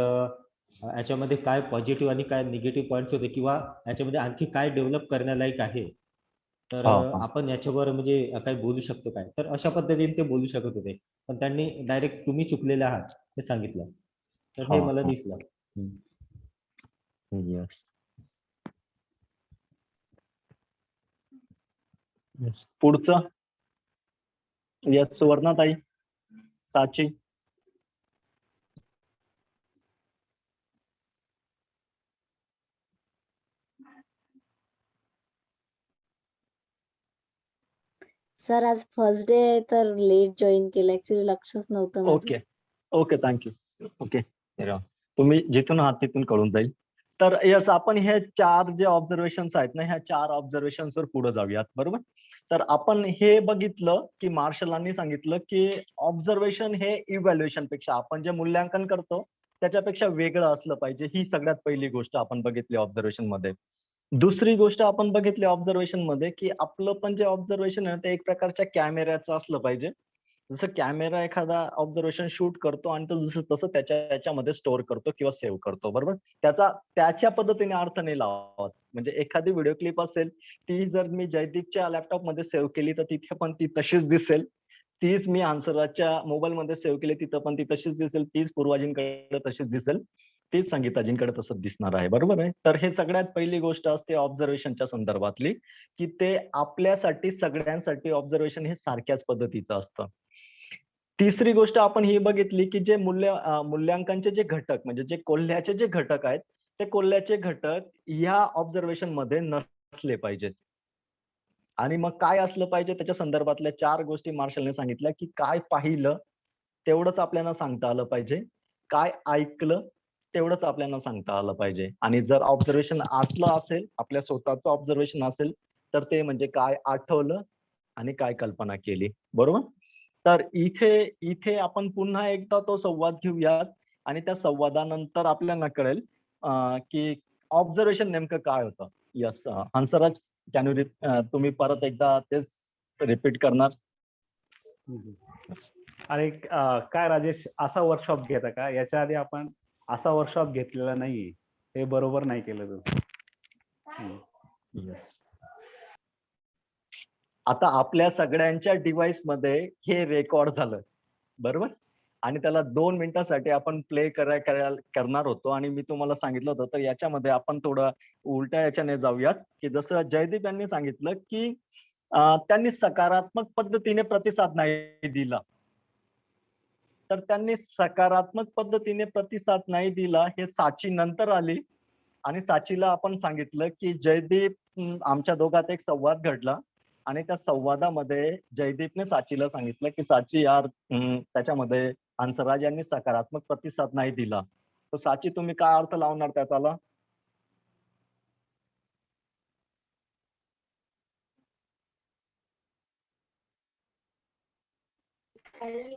याच्यामध्ये काय पॉझिटिव्ह आणि काय निगेटिव्ह पॉईंट्स होते किंवा याच्यामध्ये आणखी काय डेव्हलप करण्यालायक आहे, तर आपण याच्यावर म्हणजे काही बोलू शकतो काय, तर अशा पद्धतीने ते बोलू शकत होते. पण त्यांनी डायरेक्ट तुम्ही चुकलेले आहात हे सांगितलं. तर हे मला दिसलं. येस. पुढचं. येस, सुवर्णाताई, साची. सर आज फर्स्ट डे आहे तर लेट जॉईन केलं, ऍक्च्युली लक्षच नव्हतं माझं. Okay okay, thank you. ओके, तुम्ही जिथून आहात तिथून कळून जाईल. तर यस, आपण हे 4 जे ऑब्झर्वेशन्स आहेत ना, ह्या 4 ऑब्झर्वेशन्स वर पुढे जाऊयात. बरोबर. तर आपण हे बघितलं की मार्शलांनी सांगितलं की ऑब्झर्वेशन हे इव्हॅल्युएशन पेक्षा, आपण जे मूल्यांकन करतो त्याच्यापेक्षा वेगळं असलं पाहिजे. ही सगळ्यात पहिली गोष्ट आपण बघितली ऑब्झर्वेशन मध्ये. दुसरी गोष्ट आपण बघितली ऑब्झर्वेशन मध्ये की आपलं पण जे ऑब्झर्वेशन आहे ते एक प्रकारच्या कॅमेऱ्याचं असलं पाहिजे. जसं कॅमेरा एखादा ऑब्झर्वेशन शूट करतो आणि तो जसं तसं त्याच्यामध्ये स्टोअर करतो किंवा सेव्ह करतो. बरोबर. त्याच्या पद्धतीने अर्थ नाही लावत. म्हणजे एखादी व्हिडिओ क्लिप असेल, ती जर मी जयदीपच्या लॅपटॉपमध्ये सेव्ह केली तर तिथे पण ती तशीच दिसेल. तीच मी हंसराजच्या मोबाईलमध्ये सेव्ह केली तिथं पण ती तशीच दिसेल. तीच पूर्वाजींकडे तशीच दिसेल. तीच संगीताजींकडे तसंच दिसणार आहे. बरोबर आहे. तर हे सगळ्यात पहिली गोष्ट असते ऑब्झर्वेशनच्या संदर्भातली, की ते आपल्यासाठी सगळ्यांसाठी ऑब्झर्वेशन हे सारख्याच पद्धतीचं असतं. तिसरी गोष्ट आपण ही बघितली की जे मूल्यांकनचे जे घटक, म्हणजे जे कोल्ह्याचे जे घटक आहेत, ते कोल्ह्याचे घटक या ऑब्झर्वेशन मध्ये नसले पाहिजेत. आणि मग काय असलं पाहिजे त्याच्या संदर्भातल्या 4 गोष्टी मार्शलने सांगितल्या, की काय पाहिलं तेवढंच आपल्याला सांगता आलं पाहिजे. काय ऐकलं तेवढंच आपल्याला सांगता आलं पाहिजे. आणि जर ऑब्झर्वेशन आतलं असेल, आपल्या स्वतःचं ऑब्झर्वेशन असेल, तर ते म्हणजे काय आठवलं आणि काय कल्पना केली. बरोबर. तर इथे आपण पुन्हा एकदा तो संवाद घेऊयात आणि त्या संवादानंतर आपल्याला कळेल की ऑब्झर्वेशन नेमकं काय होतं. यस, हंसराज, कॅन यू तुम्ही परत एकदा तेच रिपीट करणार? आणि काय राजेश, असा वर्कशॉप घेता का? याच्या आधी आपण असा वर्कशॉप घेतलेला नाहीये, हे बरोबर नाही केलं तू. येस. आता आपल्या सगळ्यांच्या डिव्हाइस मध्ये हे रेकॉर्ड झालं. बरोबर. आणि त्याला 2 मिनिटासाठी आपण प्ले करणार होतो आणि मी तुम्हाला सांगितलं होतं, तर याच्यामध्ये आपण थोडं उलट्या याच्याने जाऊयात, की जसं जयदीप यांनी सांगितलं की त्यांनी सकारात्मक पद्धतीने प्रतिसाद नाही दिला. तर त्यांनी सकारात्मक पद्धतीने प्रतिसाद नाही दिला, हे साची नंतर आली आणि साचीला आपण सांगितलं की जयदीप, आमच्या दोघात एक संवाद घडला आणि त्या संवादामध्ये जयदीपने साचीला सांगितलं की साची यार, त्याच्यामध्ये हंसराज यांनी सकारात्मक प्रतिसाद नाही दिला. तर साची, तुम्ही काय अर्थ लावणार त्याचाला?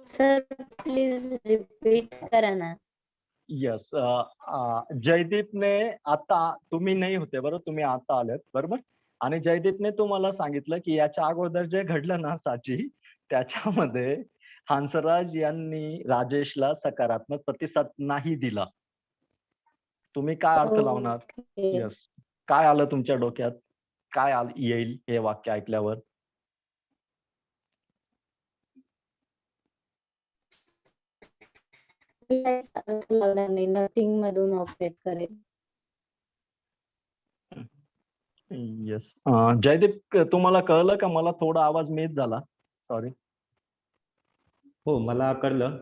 सर प्लीज रिपीट करा ना. येस. जयदीपने, आता तुम्ही नाही होते बरोबर, तुम्ही आता आलेत. बरोबर. आणि जयदीपने तुम्हाला सांगितलं की याच्या अगोदर जे घडलं ना साची, त्याच्यामध्ये हंसराज यांनी राजेशला सकारात्मक प्रतिसाद नाही दिला. तुम्ही काय अर्थ लावणार? येस. काय आलं तुमच्या डोक्यात? काय येईल हे वाक्य ऐकल्यावर? नथिंग मधून ऑपरेट करेल. येस. जयदीप, तुम्हाला कळलं का? मला थोडा आवाज मिस झाला, सॉरी. हो, मला कळलं.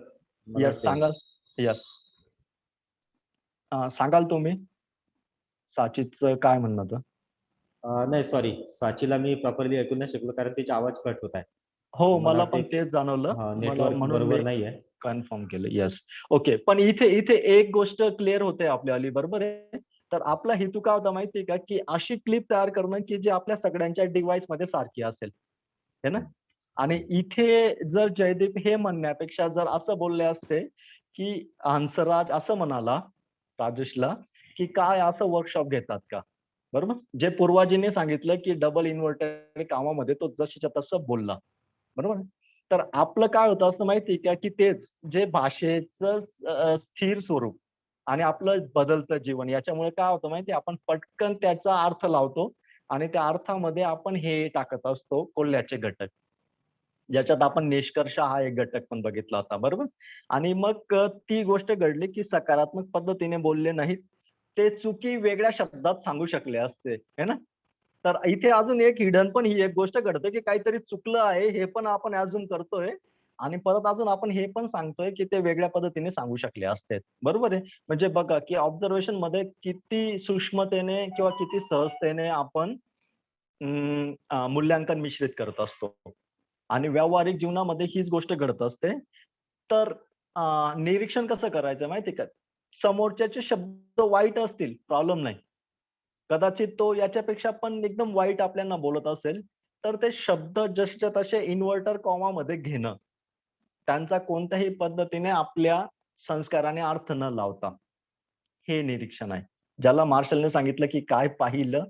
येस, सांगाल. येस, सांगाल तुम्ही साचीच काय म्हणणं होतं? नाही, सॉरी, साचीला मी प्रॉपरली ऐकू नाही शकलो कारण तिचा आवाज कट होत आहे. हो, मला मला पण वाटते तेच जाणवलं. हा मला नेटवर्क म्हणून बरोबर मी नाहीये. कन्फर्म केलं. येस. ओके. पण इथे इथे एक गोष्ट क्लिअर होते आपल्याला, बरोबर आहे. तर आपला हेतू काय होता माहिती आहे का, की अशी क्लिप तयार करणं की जी आपल्या सगळ्यांच्या डिव्हाइसमध्ये सारखी असेल. है ना? आणि इथे जर जयदीप हे म्हणण्यापेक्षा जर असं बोलले असते, की हंसराज असं म्हणाला राजेशला, की काय असं वर्कशॉप घेतात का? बरोबर? जे पूर्वाजीने सांगितलं, की डबल इन्व्हर्टर कामामध्ये तो जशीच्या तसं बोलला. बरोबर? तर आपलं काय होतं असं माहिती आहे का, की तेच जे भाषेचं स्थिर स्वरूप आणि आपलं बदलतं जीवन याच्यामुळे काय होतं माहिती आहे, आपण पटकन त्याचा अर्थ लावतो आणि त्या अर्थामध्ये आपण हे टाकत असतो कोल्ह्याचे घटक. ज्याच्यात आपण निष्कर्ष हा एक घटक पण बघितला होता, बरोबर? आणि मग ती गोष्ट घडली, की सकारात्मक पद्धतीने बोलले नाहीत. ते चुकी वेगळ्या शब्दात सांगू शकले असते, है ना? तर इथे अजून एक हिडन पण ही एक गोष्ट घडते, की काहीतरी चुकलं आहे हे पण आपण अजून करतोय आणि परत अजून आपण हे पण सांगतोय, की ते वेगळ्या पद्धतीने सांगू शकले असते. बरोबर आहे? म्हणजे बघा, की ऑब्झर्वेशनमध्ये किती सूक्ष्मतेने किंवा किती सहजतेने आपण मूल्यांकन मिश्रित करत असतो. आणि व्यावहारिक जीवनामध्ये हीच गोष्ट घडत असते. तर निरीक्षण कसं करायचं माहिती आहे का? समोरच्याचे शब्द वाईट असतील, प्रॉब्लेम नाही. कदाचित तो याच्यापेक्षा पण एकदम वाईट आपल्याला बोलत असेल, तर ते शब्द जसेच्या तसे इन्व्हर्टर कॉमामध्ये घेणं. त्यांचा कोणत्याही पद्धतीने आपल्या संस्काराने अर्थ न लावता. हे निरीक्षण आहे. ज्याला मार्शलने सांगितलं, की काय पाहिलं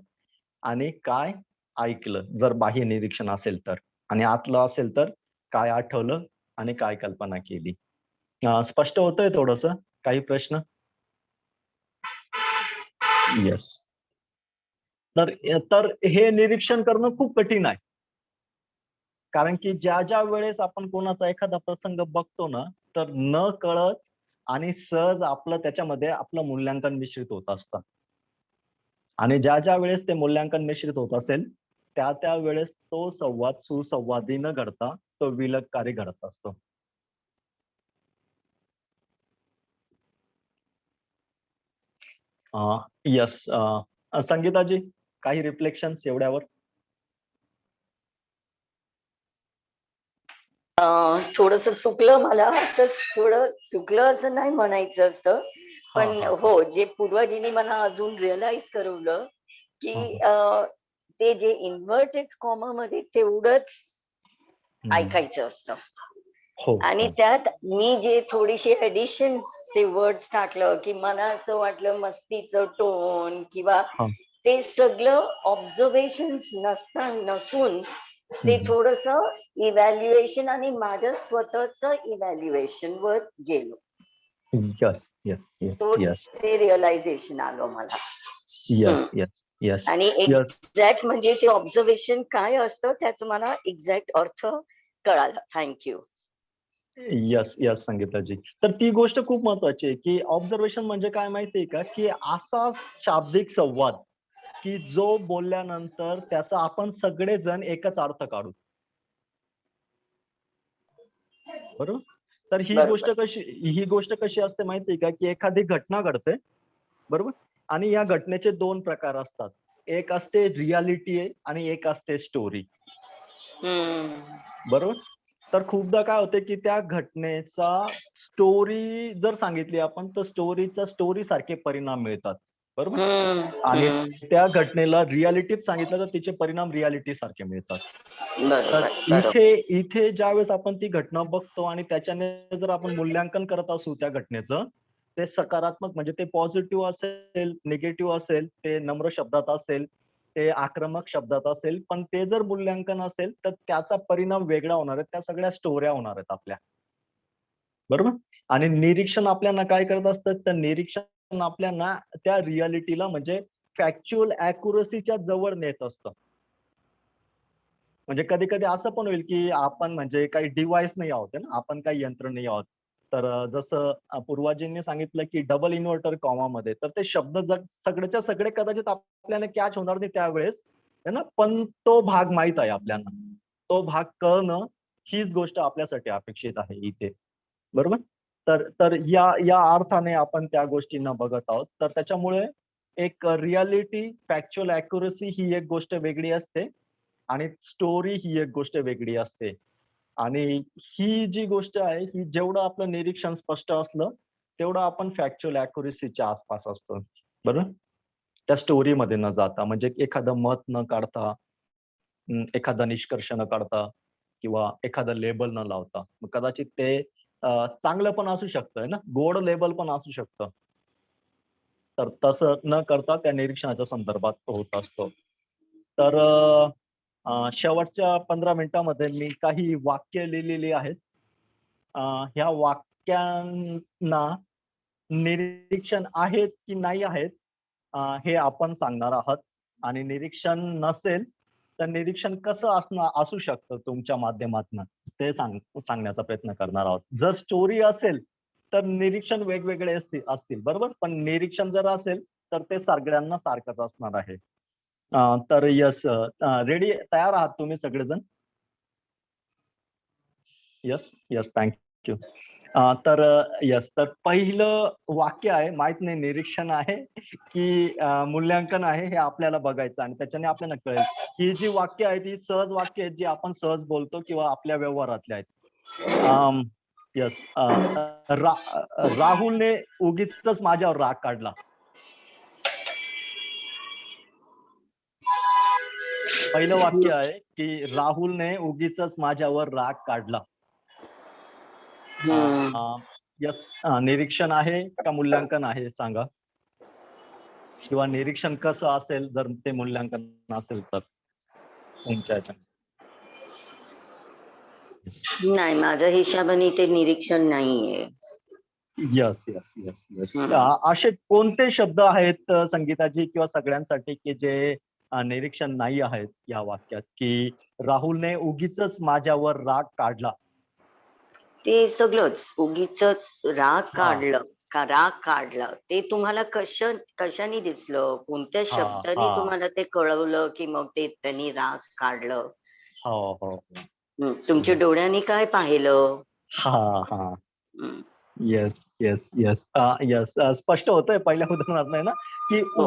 आणि काय ऐकलं, जर बाह्य निरीक्षण असेल तर. आणि आतलं असेल तर काय आठवलं आणि काय कल्पना केली. स्पष्ट होतंय थोडंसं? काही प्रश्न? येस. तर हे निरीक्षण करणं खूप कठीण आहे. कारण की ज्या वेळेस आपण कोणाचा एखादा प्रसंग बघतो ना, तर नकळत आणि सहज आपलं त्याच्यामध्ये आपलं मूल्यांकन मिश्रित होत असतं. आणि ज्या वेळेस ते मूल्यांकन मिश्रित होत असेल, त्या वेळेस तो संवाद सुसंवादी न घडता तो विलगकारी घडत असतो. येस. संगीताजी, काही रिफ्लेक्शन्स एवढ्यावर? थोडस चुकलं मला, असं थोडं चुकलं असं नाही म्हणायचं असतं. पण हां, हां. हो, जे पूर्वजींनी मला अजून रिअलाइज करवलं, की हां, हां. ते जे इन्व्हर्टेड कॉमा मध्ये तेवढंच हं. ऐकायचं असतं. हो, आणि हो. त्यात मी जे थोडीशी ऍडिशन्स ते वर्ड्स टाकलं, की मला असं वाटलं मस्तीचं टोन किंवा हां. ते सगळं ऑब्झर्वेशन नसून ते हं, थोडस इव्हॅल्युएशन आणि माझ्या स्वतःच इव्हॅल्युएशन वर गेलो. येस, येस, येस, तो येस. ते रिअलायझेशन आलं मला. येस, हम्म. येस, येस, आणि येस. एक्झॅक्ट म्हणजे ते ऑब्झर्वेशन काय असतं त्याचं मला एक्झॅक्ट अर्थ कळाला. थँक्यू. Yes, yes, Sangeetaji. तर ती गोष्ट खूप महत्वाची आहे, की ऑब्झर्वेशन म्हणजे काय माहिती आहे का, की असा शाब्दिक संवाद, की जो बोलल्यानंतर त्याचा आपण सगळेजण एकच अर्थ काढू. बरोबर? तर बरोबर. ही गोष्ट कशी असते माहिती आहे का, की एखादी घटना घडते, बरोबर? आणि या घटनेचे 2 प्रकार असतात. एक असते रिॲलिटी आहे आणि एक असते स्टोरी. हम्म. बरोबर? तर खूपदा काय होते, की त्या घटनेचा स्टोरी जर सांगितली आपण, तर स्टोरी सारखे परिणाम मिळतात. बरोबर? हम्म. आणि हम्म. त्या घटनेला रिॲलिटीत सांगितलं, तर तिचे परिणाम रिॲलिटी सारखे मिळतात. तर बरोबर. बरोबर. इथे ज्यावेळेस आपण ती घटना बघतो आणि त्याच्याने जर आपण मूल्यांकन करत असू त्या घटनेचं, ते सकारात्मक म्हणजे ते पॉझिटिव्ह असेल, निगेटिव्ह असेल, ते नम्र शब्दात असेल, ते आक्रमक शब्दात असेल, पण ते जर मूल्यांकन असेल, तर त्याचा परिणाम वेगळा होणार आहे. त्या सगळ्या स्टोऱ्या होणार आहेत आपल्या. बरोबर? आणि निरीक्षण आपल्याला काय करत असतं, तर निरीक्षण आपल्याला त्या रिॲलिटीला म्हणजे फॅक्च्युअल ॲक्युरसीच्या जवळ नेत असतं. म्हणजे कधी-कधी असं पण होईल, की आपण म्हणजे काही डिव्हाइस नाही आहोत आहे ना, आपण काही यंत्र नाही आहोत. तर जसं पूर्वजांनी सांगितलं, की डबल इन्व्हर्टर कॉमामध्ये तर ते शब्द सगळेच्या सगळे कदाचित आपल्याला कॅच होणार नाही त्यावेळेस, आहे ना. पण तो भाग माहीत आहे आपल्याला. तो भाग कळणं हीच गोष्ट आपल्यासाठी अपेक्षित आहे इथे. बरोबर? तर तर या अर्थाने आपण त्या गोष्टींना बघत आहोत. तर त्याच्यामुळे एक रिॲलिटी, फॅक्च्युअल ॲक्युरसी ही एक गोष्ट वेगळी असते आणि स्टोरी ही एक गोष्ट वेगळी असते. आणि ही जी गोष्ट आहे ही जेवढं आपलं निरीक्षण स्पष्ट असलं तेवढं आपण फॅक्च्युअल अॅक्युरेसीच्या आसपास असतो, बरोबर? त्या स्टोरीमध्ये न जाता, म्हणजे एखादं मत न काढता, एखादा निष्कर्ष न काढता किंवा एखादं लेबल न लावता. मग कदाचित ते चांगलं पण असू शकतं ना, गोड लेबल पण असू शकतं. तर तसं न करता त्या निरीक्षणाच्या संदर्भात होत असतो. तर शेवटच्या 15 मिनिटामध्ये मी काही वाक्य लिहिलेली आहेत. ह्या वाक्यांना निरीक्षण आहेत की नाही आहेत हे आपण सांगणार आहात. आणि निरीक्षण नसेल तर निरीक्षण कसं असू शकतं तुमच्या माध्यमातून ते सांगण्याचा प्रयत्न करणार आहोत. जर स्टोरी असेल तर निरीक्षण वेगवेगळे असतील, बरोबर? पण निरीक्षण जर असेल तर ते सगळ्यांना सारखंच असणार आहे. तर यस, रेडी, तयार आहात तुम्ही सगळेजण? Yes, yes, thank you. तर यस, तर पहिलं वाक्य आहे, माहित नाही निरीक्षण आहे की मूल्यांकन आहे हे आपल्याला बघायचं आणि त्याच्याने आपल्याला कळेल. ही जी वाक्य आहेत ही सहज वाक्य आहेत जी आपण सहज बोलतो किंवा आपल्या व्यवहारातले आहेत. यस, राहुलने उगीचच माझ्यावर राग काढला. पहिलं वाक्य आहे की राहुलने उगीचच माझ्यावर राग काढला. यस, निरीक्षण आहे का मूल्यांकन आहे सांगा. किंवा निरीक्षण कसं असेल जर ते मूल्यांकन असेल तर तुमच्या ह्याच्यात. नाही, माझ्या हिशोबाने ते निरीक्षण नाहीये. Yes, yes, yes, yes. असे कोणते शब्द आहेत संगीताजी किंवा सगळ्यांसाठी की जे निरीक्षण नाही आहेत या वाक्यात, की राहुलने उगीचच माझ्यावर राग काढला? ते सगळंच उगीचच राग काढलं ते तुम्हाला कशाने दिसलं, कोणत्या शब्दाने हा. तुम्हाला ते कळवलं की मग ते त्यांनी राग काढलं? हो, हो. तुमच्या डोळ्यांनी काय पाहिलं? हा. हम्म. Yes, yes, yes, yes. स्पष्ट होतंय पहिल्या उदाहरणात नाही ना, की हो.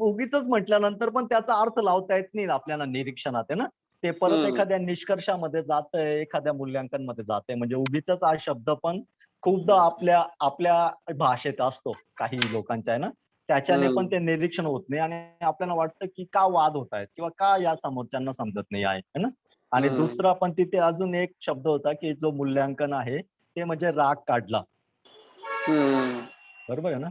उगीचच म्हटल्यानंतर पण त्याचा अर्थ लावता येत नाही आपल्याला निरीक्षणात, आहे ना. ते परत एखाद्या निष्कर्षामध्ये जातंय, एखाद्या मूल्यांकनमध्ये जातंय. म्हणजे उगीचच हा शब्द पण खूपदा आपल्या भाषेत असतो काही लोकांच्या, आहे ना. त्याच्याने पण ते निरीक्षण होत नाही आणि आपल्याला वाटतं की का वाद होत आहेत किंवा का या समोरच्यांना समजत नाही आहे, है ना. आणि दुसरा पण तिथे अजून एक शब्द होता की जो मूल्यांकन आहे ते म्हणजे राग काढला. बरोबर आहे ना.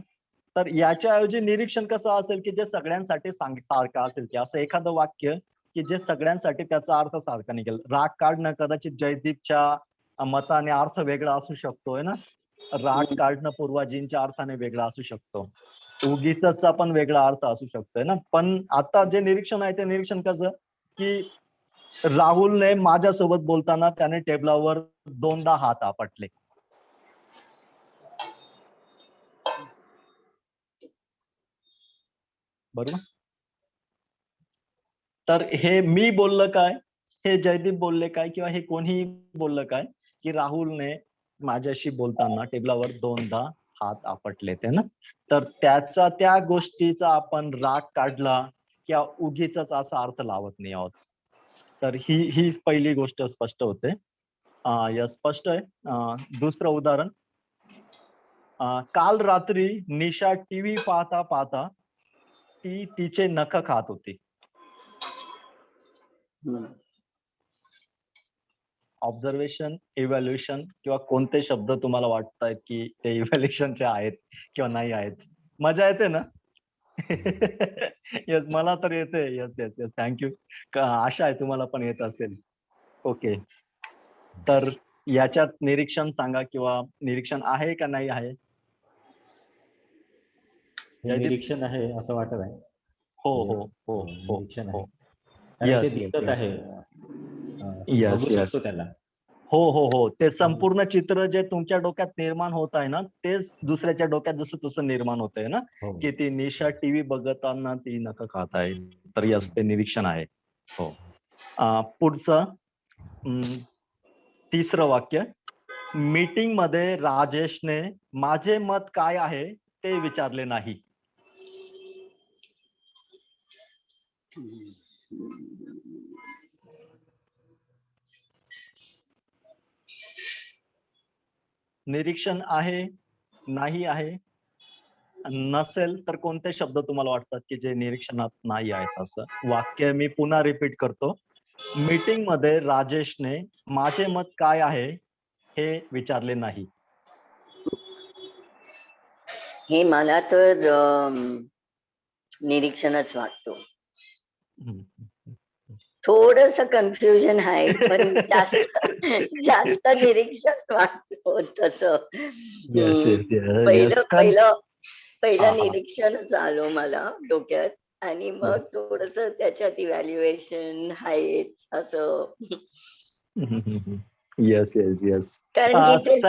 तर याच्याऐवजी निरीक्षण कसं असेल की जे सगळ्यांसाठी सारखं असेल, की असं एखादं वाक्य की जे सगळ्यांसाठी त्याचा अर्थ सारखा निघेल. राग काढणं कदाचित जयदीपच्या मताने अर्थ वेगळा असू शकतो, आहे ना. राग काढणं पूर्वाजींच्या अर्थाने वेगळा असू शकतो. उगीचचा पण वेगळा अर्थ असू शकतोय ना. पण आता जे निरीक्षण आहे ते निरीक्षण कसं, की राहुलने माझ्यासोबत बोलताना त्याने टेबलावर 2दा हात आपटले. बरोबर. तर हे मी बोललं काय, हे जयदीप बोलले काय किंवा हे कोणीही बोललं काय, की राहुलने माझ्याशी बोलताना टेबलावर 2दा हात आपटलेत, आहे ना. तर त्या गोष्टीचा आपण राग काढला किंवा उगीचच असा अर्थ लावत नाही आहोत. तर ही पहिली गोष्ट स्पष्ट होते. या स्पष्ट आहे. दुसरं उदाहरण, काल रात्री निशा टीव्ही पाहता पाहता ती तिचे नख खात होती. ऑब्झर्वेशन, इव्हॅल्युएशन किंवा कोणते शब्द तुम्हाला वाटतायत की ते इव्हॅल्युएशनचे आहेत किंवा नाही आहेत? मजा येते ना? येस, मला तर येते. Yes, yes, yes. थँक आशा आहे तुम्हाला पण येत असेल. ओके. तर याच्यात निरीक्षण सांगा किंवा निरीक्षण आहे का नाही आहे? हे निरीक्षण आहे असं वाटत आहे. हो. निरीक्षण आहे. कारण ते दिसत आहे. येस, बघू येस. शकतो त्याला. हो. ते संपूर्ण चित्र जे तुमच्या डोक्यात निर्माण होत आहे ना, तेच दुसऱ्याच्या डोक्यात जसं तसं निर्माण होतंय ना, की ती निशा टीव्ही बघताना ती नखं खात आहे. तर यस, ते निरीक्षण आहे. हो. पुढचं तिसरं वाक्य, मीटिंग मध्ये राजेशने माझे मत काय आहे ते विचारले नाही. निरीक्षण आहे, नाही आहे, नसेल तर कोणते शब्द तुम्हाला वाटतात की जे निरीक्षणात नाही आहेत? असं वाक्य मी पुन्हा रिपीट करतो. मीटिंग मध्ये राजेशने माझे मत काय आहे हे विचारले नाही. हे मला तर निरीक्षणच वाटतो. हम्म. थोडस कन्फ्युजन आहे पण जास्त जास्त निरीक्षण वाटतो तसं. Yes, हम्म, yes, yes, पहिलं yes. पहिलं हा, पहिलं हा. निरीक्षणच आलो मला डोक्यात आणि मग Yes. थोडस त्याच्यात इव्हॅल्युएशन आहेत असं. Yes yes yes. कारण की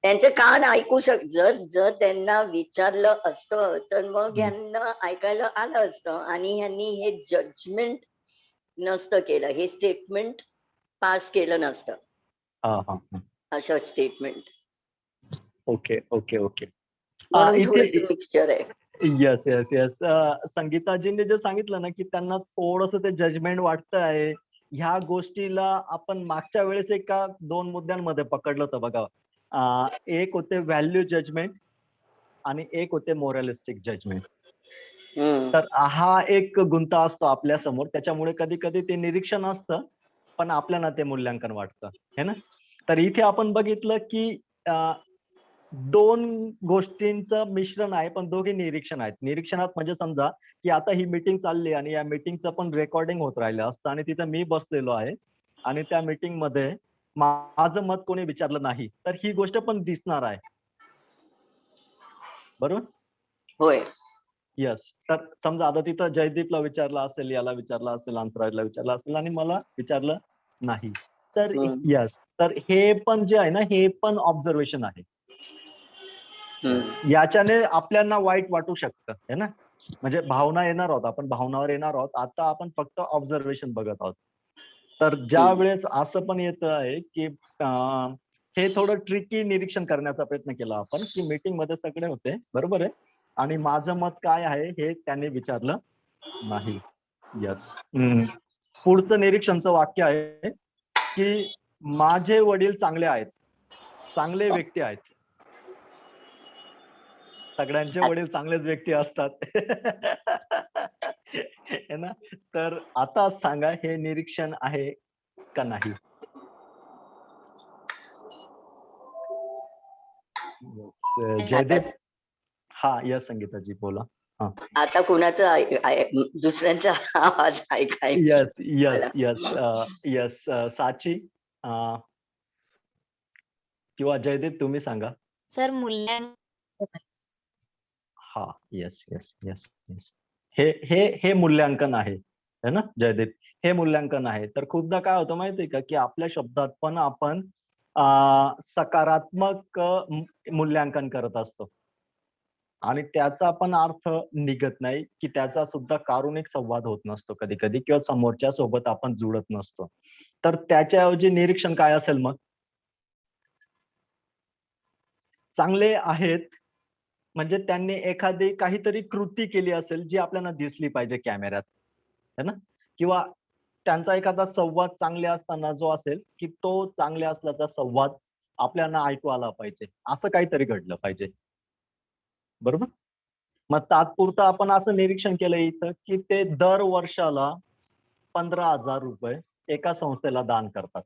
त्यांचे कान ऐकू जर त्यांना विचारलं असतं तर मग यांना ऐकायला आलं असतं आणि यांनी हे जजमेंट नसतं केलं, हे स्टेटमेंट पास केलं नसतं असं स्टेटमेंट. Okay okay okay. म्हणून इथे थोडीशी मिक्सचर आहे. Yes yes yes. संगीताजींनी जे सांगितलं ना की त्यांना थोडस ते जजमेंट वाटतं आहे, ह्या गोष्टीला आपण मागच्या वेळेस एका 2 मुद्द्यांमध्ये पकडलं होतं बघा. एक होते व्हॅल्यू जजमेंट आणि एक होते मोरलिस्टिक जजमेंट. तर हा एक गुंता असतो आपल्या समोर, त्याच्यामुळे कधी कधी ते निरीक्षण असतं पण आपल्याला ते मूल्यांकन वाटतं, है ना. तर इथे आपण बघितलं की 2 गोष्टींचं मिश्रण आहे पण दोघे निरीक्षण आहेत. निरीक्षणात म्हणजे समजा की आता ही मीटिंग चालली आणि या मीटिंगचं पण रेकॉर्डिंग होत राहिलं असतं आणि तिथं मी बसलेलो आहे आणि त्या मीटिंग मध्ये माझं मत कोणी विचारलं नाही, तर ही गोष्ट पण दिसणार आहे. बरोबर. होय. येस. तर समजा आता तिथं जयदीपला विचारलं असेल, याला विचारलं असेल, हंसराजला विचारलं असेल आणि मला विचारलं नाही, तर येस. तर हे पण जे आहे ना, हे पण ऑब्झर्वेशन आहे. याच्याने आपल्याला वाईट वाटू शकतं, है ना. म्हणजे भावना येणार आहोत, आपण भावनावर येणार आहोत. आता आपण फक्त ऑब्झर्वेशन बघत आहोत. तर ज्या वेळेस असं पण येतं आहे की हे थोडं ट्रिकी निरीक्षण करण्याचा प्रयत्न केला आपण की मीटिंग मध्ये सगळे होते, बरोबर आहे, आणि माझं मत काय आहे हे त्यांनी विचारलं नाही. यस. पुढचं निरीक्षणचं वाक्य आहे की माझे वडील चांगले आहेत, चांगले व्यक्ती आहेत. सगळ्यांचे वडील चांगलेच व्यक्ती असतात. है ना. तर आता सांगा हे निरीक्षण आहे का नाही? जयदीप. हा यस संगीताजी बोला. आता कुणाचा दुसऱ्यांचा आवाज ऐकायचा? Yes yes yes yes. साची किंवा जयदीप तुम्ही सांगा. सर मूल्यांकन. हा यस यस यस यस. हे मूल्यांकन आहे, है ना जयदीप. हे मूल्यांकन आहे. तर खूपदा काय होतं माहितीये का की आपल्या शब्दात पण आपण सकारात्मक मूल्यांकन करत असतो आणि त्याचा पण अर्थ निघत नाही की त्याचा सुद्धा कारुणिक संवाद होत नसतो कधी कधी, किंवा समोरच्या सोबत आपण जुळत नसतो. तर त्याच्याऐवजी निरीक्षण काय असेल मग? चांगले आहेत म्हणजे त्यांनी एखादी काहीतरी कृती केली असेल जी आपल्याला दिसली पाहिजे कॅमेऱ्यात, है ना. किंवा त्यांचा एखादा संवाद चांगले असताना जो असेल की तो चांगले असल्याचा संवाद आपल्याला ऐकू आला पाहिजे, असं काहीतरी घडलं पाहिजे. बरोबर. मग तात्पुरतं आपण असं निरीक्षण केलं इथं की ते दर वर्षाला 15,000 रुपये एका संस्थेला दान करतात.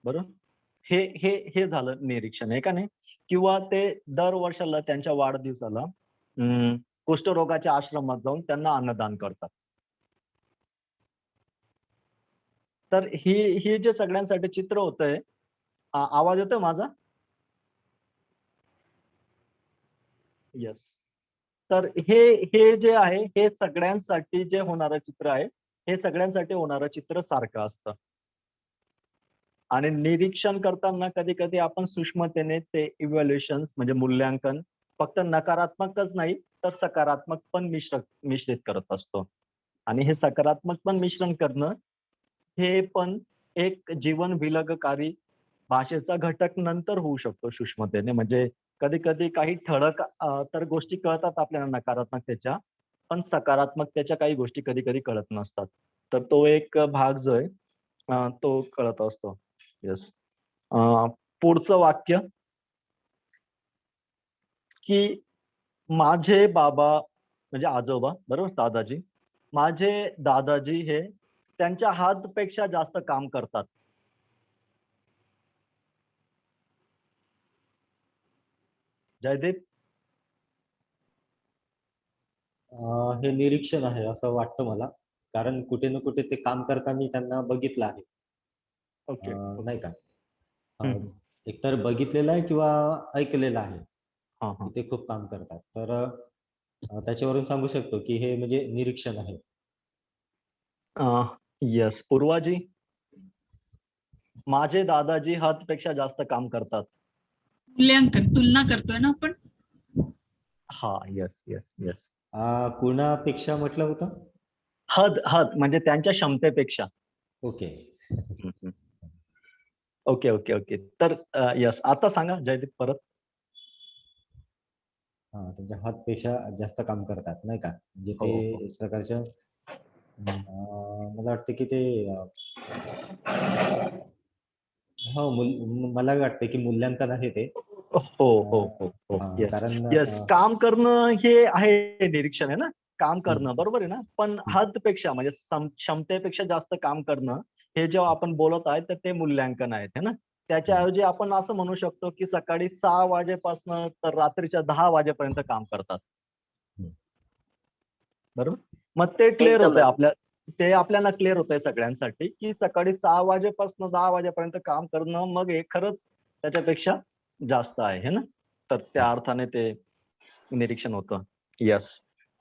बरोबर. हे हे हे झालं निरीक्षण, आहे का नाही. किंवा ते दर वर्षाला त्यांच्या वाढदिवसाला कुष्ठरोगाच्या आश्रमात जाऊन त्यांना अन्नदान करतात. तर ही जे सगळ्यांसाठी चित्र होतंय. आवाज येतोय माझा? येस. तर हे जे आहे हे सगळ्यांसाठी जे होणारं चित्र आहे, हे सगळ्यांसाठी होणारं चित्र सारखं असतं. आणि निरीक्षण करताना कधी कधी आपण सूक्ष्मतेने ते इव्हॅल्युएशन म्हणजे मूल्यांकन फक्त नकारात्मकच नाही तर सकारात्मक पण मिश्रित करत असतो. आणि हे सकारात्मक पण मिश्रण करणं हे पण एक जीवन विलगकारी भाषेचा घटक नंतर होऊ शकतो सूक्ष्मतेने. म्हणजे कधी कधी काही ठळक तर गोष्टी कळतात आपल्याला नकारात्मकतेच्या, पण सकारात्मकतेच्या काही गोष्टी कधी कधी कळत नसतात. तर तो एक भाग जो आहे तो कळत असतो. येस. पुढचं वाक्य की माझे बाबा म्हणजे आजोबा, बरोबर, दादाजी. माझे दादाजी हे त्यांच्या हातपेक्षा जास्त काम करतात. जयदीप. हे निरीक्षण आहे असं वाटतं मला, कारण कुठे ना कुठे ते काम करताना त्यांना बघितलं आहे. ओके. नाही का? हम्म. एकतर बघितलेलं आहे किंवा ऐकलेलं आहे हा की हा. ते खूप काम करतात. तर त्याच्यावरून सांगू शकतो की हे म्हणजे निरीक्षण आहे. येस. पूर्वाजी. माझे दादाजी हातपेक्षा जास्त काम करतात. मूल्यांकन, तुलना करतोय ना आपण. हा. Yes yes yes. कुणापेक्षा म्हटलं होतं? हद हद म्हणजे त्यांच्या क्षमतेपेक्षा. ओके. Okay okay okay. तर यस, आता सांगा जयदीप परत. त्यांच्या हातपेक्षा जास्त काम करतात, नाही का? म्हणजे हो, ते हो. एक प्रकारचं मला वाटतं की ते मला वाटतं की मूल्यांकन आहे ते. हो हो हो हो. येस कारण येस. काम करणं हे आहे निरीक्षण आहे ना, काम करणं, बरोबर आहे ना. पण हदपेक्षा म्हणजे क्षमतेपेक्षा जास्त काम करणं हे जेव्हा आपण बोलत आहे तर ते मूल्यांकन आहेत, है ना. त्याच्याऐवजी आपण असं म्हणू शकतो की सकाळी 6 वाजेपासून तर रात्रीच्या 10 वाजेपर्यंत काम करतात. बरोबर. मग ते क्लिअर एकदम होतंय ते आपल्याला क्लिअर होतंय सगळ्यांसाठी की सकाळी 6 वाजेपासून 10 वाजेपर्यंत काम करणं मग हे खरंच त्याच्यापेक्षा जास्त आहे, है ना. तर त्या अर्थाने ते निरीक्षण होतं. येस.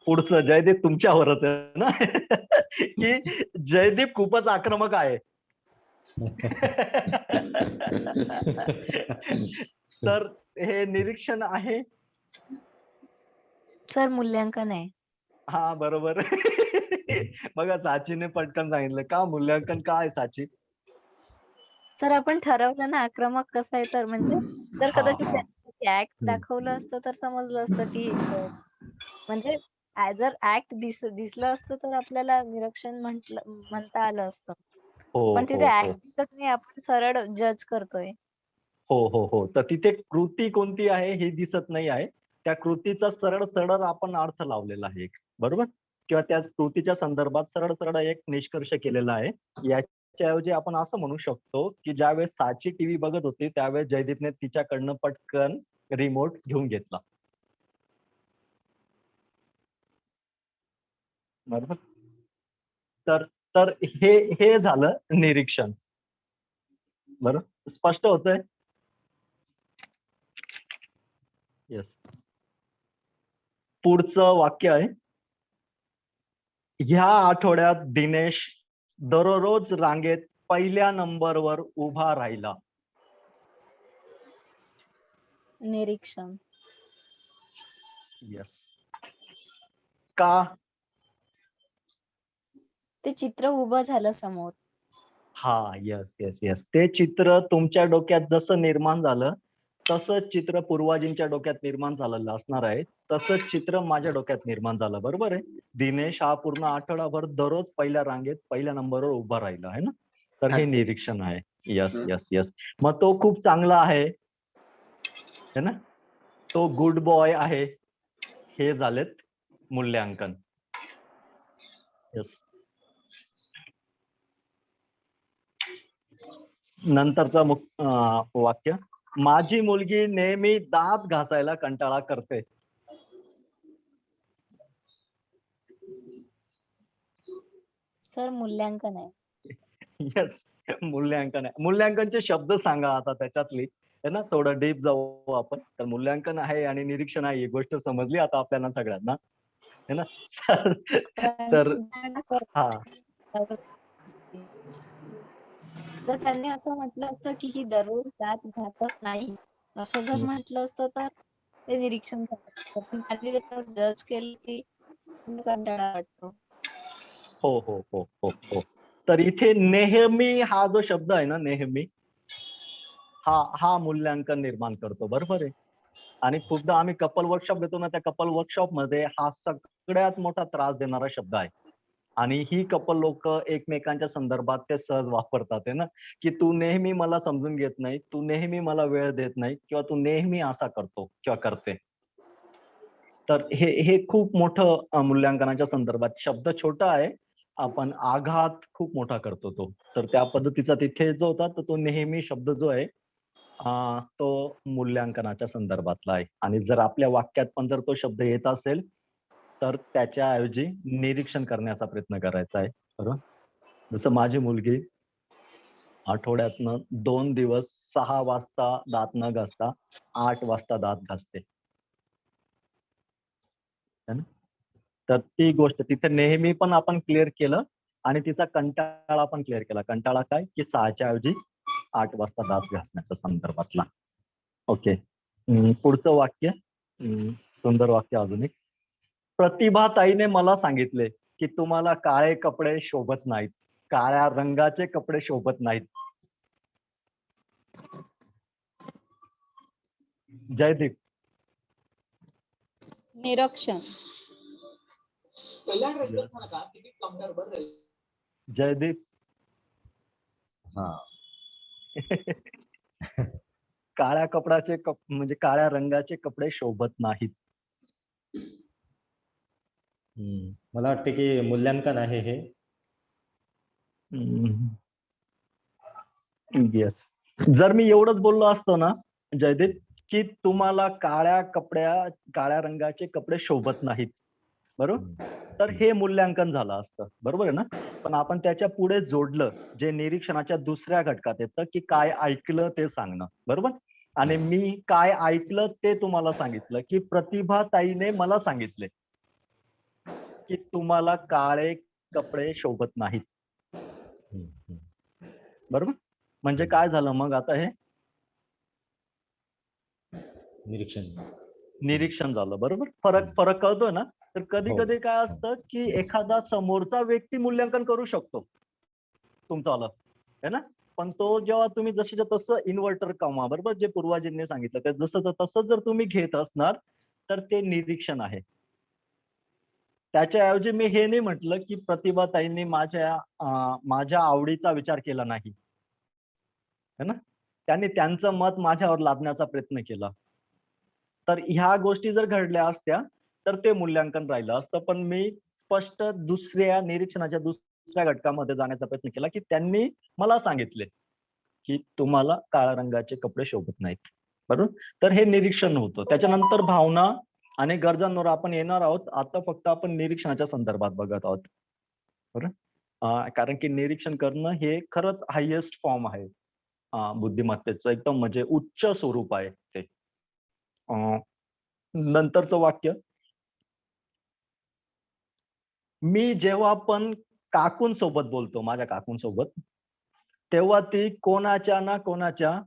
पुढचं जयदीप तुमच्यावरच आहे ना की जयदीप खूपच आक्रमक आहे. तर हे निरीक्षण आहे. सर मूल्यांकन आहे. हा बरोबर. बघा साचीने पटकन सांगितलं. का मूल्यांकन का आहे साची? सर आपण ठरवलं ना आक्रमक कसं आहे, तर म्हणजे जर हा कदाचित हा. ऍक्ट दाखवलं असतं तर समजलं असतं की म्हणजे जर ऍक्ट दिसलं असतं तर आपल्याला निरीक्षण म्हणता आलं असतं. हो पण हो तिथे हो. ऍक्ट दिसत नाही, आपण सरळ जज करतोय. हो हो हो. तर तिथे कृती कोणती आहे हे दिसत नाही आहे. त्या कृतीचा सरळ सरळ आपण अर्थ लावलेला आहे एक, बरोबर. किंवा त्या कृतीच्या संदर्भात सरळ सरळ एक निष्कर्ष केलेला आहे. याच्याऐवजी आपण असं म्हणू शकतो की ज्यावेळेस साची टीव्ही बघत होती त्यावेळेस जयदीपने तिच्याकडनं पटकन रिमोट घेऊन घेतला. बरोबर. तर तर हे झालं निरीक्षण. बरोबर. स्पष्ट होतंय. येस. पुढचं वाक्य आहे, ह्या आठवड्यात दिनेश दररोज रांगेत पहिल्या नंबरवर उभा राहिला. निरीक्षण. येस. का? ते चित्र उभं झालं समोर. हा. Yes yes yes. ते चित्र तुमच्या डोक्यात जसं निर्माण झालं तसंच चित्र पूर्वाजींच्या डोक्यात निर्माण झालेलं असणार आहे. तसंच चित्र माझ्या डोक्यात निर्माण झालं, बरोबर आहे. दिनेश हा पूर्ण आठवडाभर दररोज पहिल्या रांगेत पहिल्या नंबरवर उभा राहिला आहे ना. तर हे अगदी. निरीक्षण आहे. Yes yes yes. मग तो खूप चांगला आहे, है ना. तो गुड बॉय आहे. हे झालेत मूल्यांकन. येस. नंतरचं वाक्य, माझी मुलगी नेहमी दात घासायला कंटाळा करते. सर मूल्यांकन आहे. येस. मूल्यांकन आहे. मूल्यांकनचे शब्द सांगा आता त्याच्यातली, है ना. थोडं डीप जाऊ आपण. तर मूल्यांकन आहे आणि निरीक्षण आहे ही गोष्ट समजली आता आपल्याला सगळ्यांना, है ना. तर हा. जर त्यांनी असं म्हटलं असतं की ही दररोज दात घासत नाही, असं जर म्हटलं असतं तर ते निरीक्षण झालं. पण त्यांनी त्याच्यावर जज केलं की कंटाळा वाटतो. हो हो हो हो हो. तर इथे नेहमी हा जो शब्द आहे ना, नेहमी, हा मूल्यांकन निर्माण करतो, बरोबर आहे. आणि खूपदा आम्ही कपल वर्कशॉप घेतो ना, त्या कपल वर्कशॉप मध्ये हा सगळ्यात मोठा त्रास देणारा शब्द आहे. आणि ही कपल लोक एकमेकांच्या संदर्भात ते सहज वापरतात आहे ना, की तू नेहमी मला समजून घेत नाही, तू नेहमी मला वेळ देत नाही, किंवा तू नेहमी असा करतो किंवा करते. तर हे खूप मोठं मूल्यांकनाच्या संदर्भात शब्द छोटा आहे, आपण आघात खूप मोठा करतो तो. तर त्या पद्धतीचा तिथे जो होता तो नेहमी शब्द जो आहे तो मूल्यांकनाच्या संदर्भातला आहे. आणि जर आपल्या वाक्यात पण जर तो शब्द येत असेल तर त्याच्याऐवजी निरीक्षण करण्याचा प्रयत्न करायचा आहे. बरोबर. जसं माझी मुलगी आठवड्यातनं 2 दिवस 6 वाजता दात न घासता 8 वाजता दात घासते. है ना? तर ती गोष्ट तिथे नेहमी पण आपण क्लिअर केलं आणि तिचा कंटाळा पण क्लिअर केला. कंटाळा काय, की 6च्या ऐवजी 8 वाजता दात घासण्याच्या संदर्भातला. ओके. पुढचं वाक्य, सुंदर वाक्य अजून एक. प्रतिभाताईने मला सांगितले की तुम्हाला काळे कपडे शोभत नाहीत, काळ्या रंगाचे कपडे शोभत नाहीत. जयदीप. निरीक्षण. जयदीप. हा. काळ्या कपड्याचे म्हणजे काळ्या रंगाचे कपडे शोभत नाहीत. मला वाटते की मूल्यांकन आहे हे. येस. जर मी एवढंच बोललो असतो ना जयदीप, की तुम्हाला काळ्या रंगाचे कपडे शोभत नाहीत, बरोबर, तर हे मूल्यांकन झालं असतं. बरोबर आहे ना. पण आपण त्याच्या पुढे जोडलं जे निरीक्षणाच्या दुसऱ्या घटकात येतं, की काय ऐकलं ते सांगणं. बरोबर. आणि मी काय ऐकलं ते तुम्हाला सांगितलं, की प्रतिभाताईने मला सांगितले की तुम्हाला काळे कपडे शोभत नाहीत. बरोबर. म्हणजे काय झालं मग आता हे निरीक्षण झालं. बरोबर. फरक कळतोय ना. तर कधी कधी काय असतं की एखादा समोरचा व्यक्ती मूल्यांकन करू शकतो तुमचं आलं है ना, पण तो जेव्हा तुम्ही जशीच्या तसं इन्व्हर्टर कमा, बरोबर, जे पूर्वजींनी सांगितलं ते जसं तसं जर तुम्ही घेत असणार तर ते निरीक्षण आहे. त्याच्याऐवजी मी हे नाही म्हटलं की प्रतिभाताईंनी माझ्या आवडीचा विचार केला नाही, है ना, त्यांनी त्यांचं मत माझ्यावर लादण्याचा प्रयत्न केला. तर ह्या गोष्टी जर घडल्या असत्या तर ते मूल्यांकन राहिलं असतं. पण मी स्पष्ट दुसऱ्या निरीक्षणाच्या दुसऱ्या घटकामध्ये जाण्याचा प्रयत्न केला की त्यांनी मला सांगितले की तुम्हाला काळ्या रंगाचे कपडे शोभत नाहीत. बरोबर. तर हे निरीक्षण होतं. त्याच्यानंतर भावना आणि गरजांवर आपण येणार आहोत. आता फक्त आपण निरीक्षणाच्या संदर्भात बघत आहोत. बरोबर. कारण की निरीक्षण करणं हे खरंच हायेस्ट फॉर्म आहे बुद्धिमत्तेचं, एकदम म्हणजे उच्च स्वरूप आहे ते. नंतरचं वाक्य, मी जेव्हा पण काकूंसोबत बोलतो, माझ्या काकूंसोबत, तेव्हा ती कोणाच्या ना कोणाच्या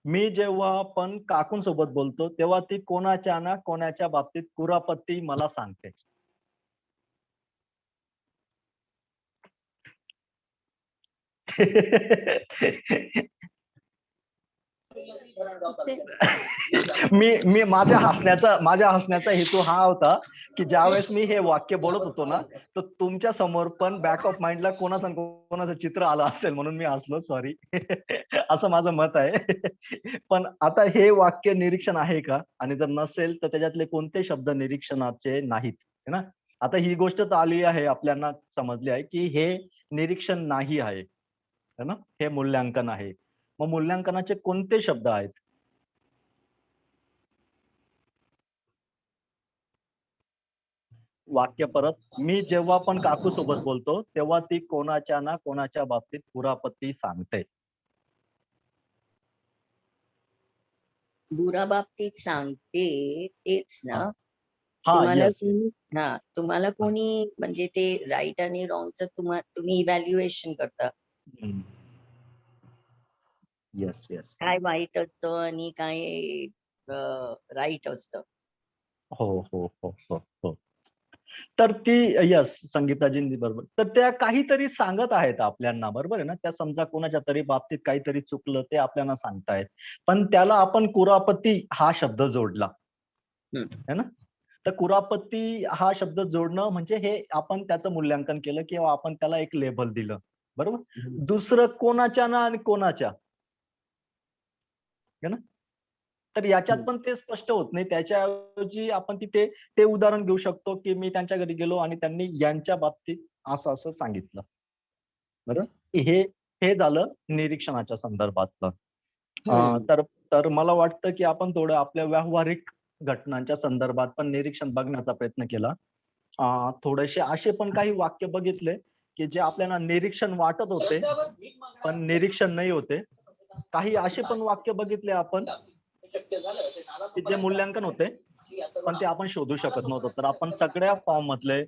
मी जेव्हा पण काकूंसोबत बोलतो तेव्हा ती कोणाच्या ना कोणाच्या बाबतीत कुरापत्ती मला सांगते. मी माझ्या हसण्याचा हेतू हा होता की ज्यावेळेस मी हे वाक्य बोलत होतो ना तर तुमच्या समोर पण बॅक ऑफ माइंडला कोणाचं चित्र आलं असेल म्हणून मी हसलो, सॉरी. असं माझं मत आहे. पण आता हे वाक्य निरीक्षण आहे का, आणि जर नसेल तर त्याच्यातले कोणते शब्द निरीक्षणाचे नाहीत, है ना. आता ही गोष्ट तर आली आहे, आपल्याला समजली आहे की हे निरीक्षण नाही आहे, है ना, हे मूल्यांकन आहे. मग मूल्यांकनाचे कोणते शब्द आहेत? वाक्य परत, मी जेव्हा पण काकू सोबत बोलतो तेव्हा ती कोणाच्या ना कोणाच्या बाबतीत कुरापत्ती सांगते. बुरा बाबतीत सांगते तेच ना. हा, तुम्हाला कोणी म्हणजे ते राईट आणि रॉंगचं तुम्ही इव्हॅल्युएशन करता. Yes yes. काय वाईट असतं आणि काय राईट असतं. हो हो हो हो हो. तर ती यस संगीताजींनी बरोबर. तर त्या काहीतरी सांगत आहेत आपल्याला, बरोबर आहे ना. त्या समजा कोणाच्या तरी बाबतीत काहीतरी चुकलं ते आपल्याला सांगतायत, पण त्याला आपण कुरापती हा शब्द जोडला, है ना. तर कुरापती हा शब्द जोडणं म्हणजे हे आपण त्याचं मूल्यांकन केलं किंवा आपण त्याला एक लेबल दिलं, बरोबर. दुसरं कोणाच्या ना आणि कोणाच्या, है ना. तर याच्यात पण ते स्पष्ट होत नाही. त्याच्याऐवजी आपण तिथे ते उदाहरण घेऊ शकतो की मी त्यांच्या घरी गेलो आणि त्यांनी यांच्या बाबतीत असं असं सांगितलं, बरोबर. हे हे झालं निरीक्षणाच्या संदर्भातलं. तर तर मला वाटतं की आपण थोडं आपल्या व्यावहारिक घटनांच्या संदर्भात पण निरीक्षण बघण्याचा प्रयत्न केला. थोडेसे असे पण काही वाक्य बघितले की जे आपल्याला निरीक्षण वाटत होते पण निरीक्षण नाही होते. काही असे पण वाक्य बघितले आपण की जे मूल्यांकन होते पण ते आपण शोधू शकत नव्हतो. तर आपण सगळ्या फॉर्म मधले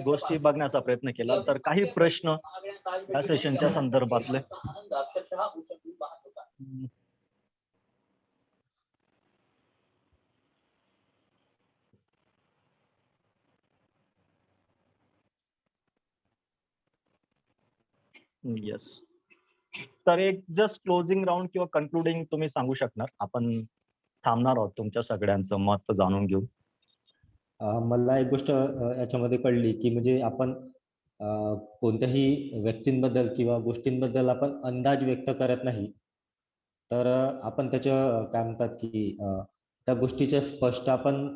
गोष्टी बघण्याचा प्रयत्न केला. तर काही प्रश्न या सेशनच्या संदर्भातले. येस. तर एक जस्ट क्लोजिंग राऊंड किंवा कन्क्लुडिंग तुम्ही सांगू शकणार. आपण थांबणार आहोत तुमच्या सगळ्यांचं मत जाणून घेऊ. मला एक गोष्ट याच्यामध्ये कळली की म्हणजे आपण कोणत्याही व्यक्तींबद्दल किंवा गोष्टींबद्दल आपण अंदाज व्यक्त करत नाही, तर आपण त्याच्या काय म्हणतात की त्या गोष्टीच्या स्पष्ट आपण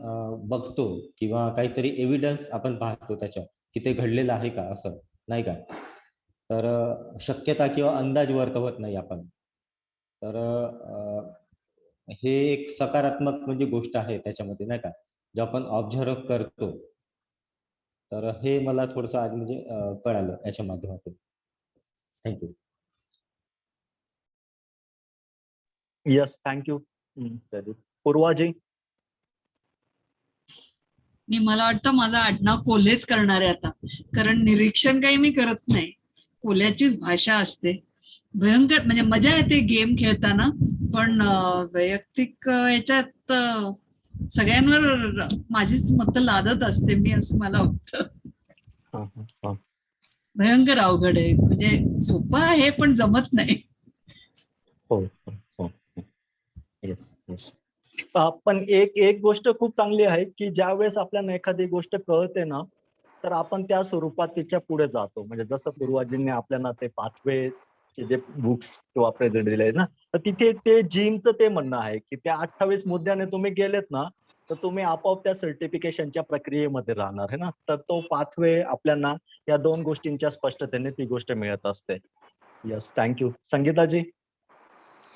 बघतो किंवा काहीतरी एव्हिडन्स आपण पाहतो त्याच्या की ते घडलेलं आहे का, असं नाही का. तर शक्यता किंवा अंदाज वर्तवत नाही आपण. तर हे एक सकारात्मक म्हणजे गोष्ट आहे त्याच्यामध्ये, नाही का, जे आपण ऑब्झर्व करतो. तर हे मला थोडंसं आज म्हणजे कळालं याच्या माध्यमातून. थँक्यू. Yes, thank you. पूर्वाजी. मला वाटतं माझं आडनाव कोल्हेच करणार आहे आता, कारण निरीक्षण काही मी करत नाही. कोल्ह्याचीच भाषा असते. भयंकर म्हणजे मजा येते गेम खेळताना, पण वैयक्तिक याच्यात सगळ्यांवर माझीच मत लादत असते मी, असं मला वाटतं. भयंकर अवघड आहे, म्हणजे सोपं आहे पण जमत नाही. हो हो. Yes yes. पण एक गोष्ट खूप चांगली आहे की ज्या वेळेस आपल्याला एखादी गोष्ट कळते ना, तर आपण त्या स्वरूपात तिच्या पुढे जातो. म्हणजे जसं पूर्वाजींनी आपल्याला ते पाथवेज जे बुक्स किंवा प्रेझेंट दिले ना, तर तिथे ते जिमचं ते म्हणणं आहे की त्या 28 मुद्द्याने तुम्ही गेलेत ना, तर तुम्ही आपोआप त्या सर्टिफिकेशनच्या प्रक्रियेमध्ये राहणार आहे ना. तर तो पाथवे आपल्याला या दोन गोष्टींच्या स्पष्टतेने ती गोष्ट मिळत असते. Yes, thank you. संगीताजी,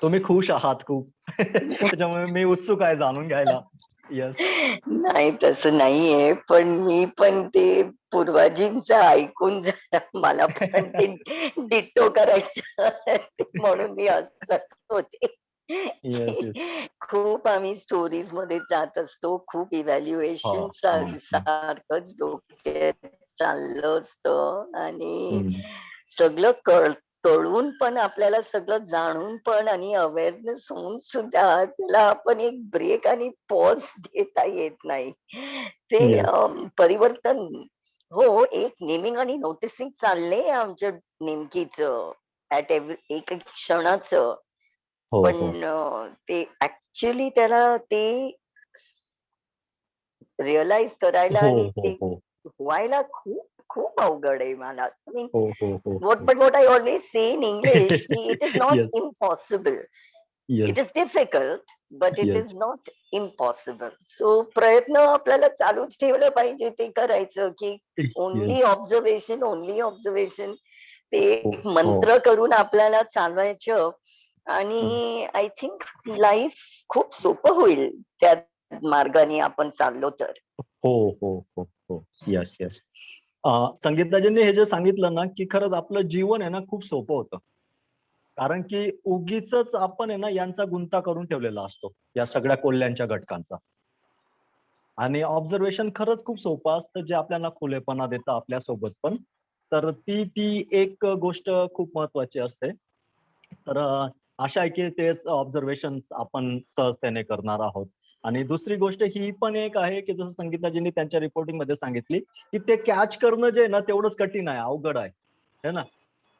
तुम्ही खुश आहात खूप. त्याच्यामुळे मी उत्सुक आहे जाणून घ्यायला. येस. नाही तसं नाहीये, पण मी पण ते पूर्वाजींचं ऐकून जरा मला पण ते डिट्टो करायचं म्हणून मी हसत होते. Yes yes. खूप आम्ही स्टोरीज मध्ये जात असतो. खूप इव्हॅल्युएशन सारखंच डोक्यात चाललं असतं आणि सगळं कळून पण आपल्याला सगळं जाणून पण आणि अवेअरनेस होऊन सुद्धा त्याला आपण एक ब्रेक आणि पॉज देता येत नाही. ते परिवर्तन हो, एक नेमिंग आणि नोटिसिंग चाललंय आमच्या नेमकीच ऍट एक एक क्षणाचं. पण ते ऍक्च्युअली त्याला ते रिअलाइज करायला आणि ते व्हायला खूप खूप अवघड आहे मला. what I always say in English, it is not impossible. It is difficult, but it is not impossible. So प्रयत्न आपल्याला चालूच ठेवलं पाहिजे ते करायचं की only observation ते एक मंत्र करून आपल्याला चालवायचं आणि आय थिंक लाईफ खूप सोपं होईल त्या मार्गाने आपण चाललो तर. हो हो हो हो. Yes yes. संगीताजींनी हे जे सांगितलं ना की खरंच आपलं जीवन आहे ना खूप सोपं होतं. कारण की उगीच आपण आहे ना यांचा गुंता करून ठेवलेला असतो या सगळ्या कोल्ह्यांच्या घटकांचा. आणि ऑब्झर्वेशन खरंच खूप सोपं असतं जे आपल्याला खुलेपणा देतं आपल्यासोबत पण. तर ती एक गोष्ट खूप महत्वाची असते. तर आशा आहे की तेच ऑब्झर्वेशन आपण सहजतेने करणार आहोत. आणि दुसरी गोष्ट ही पण एक आहे की जसं संगीताजींनी त्यांच्या रिपोर्टिंग मध्ये सांगितली की ते कॅच करणं जे आहे ना तेवढंच कठीण आहे, अवघड आहे, है ना.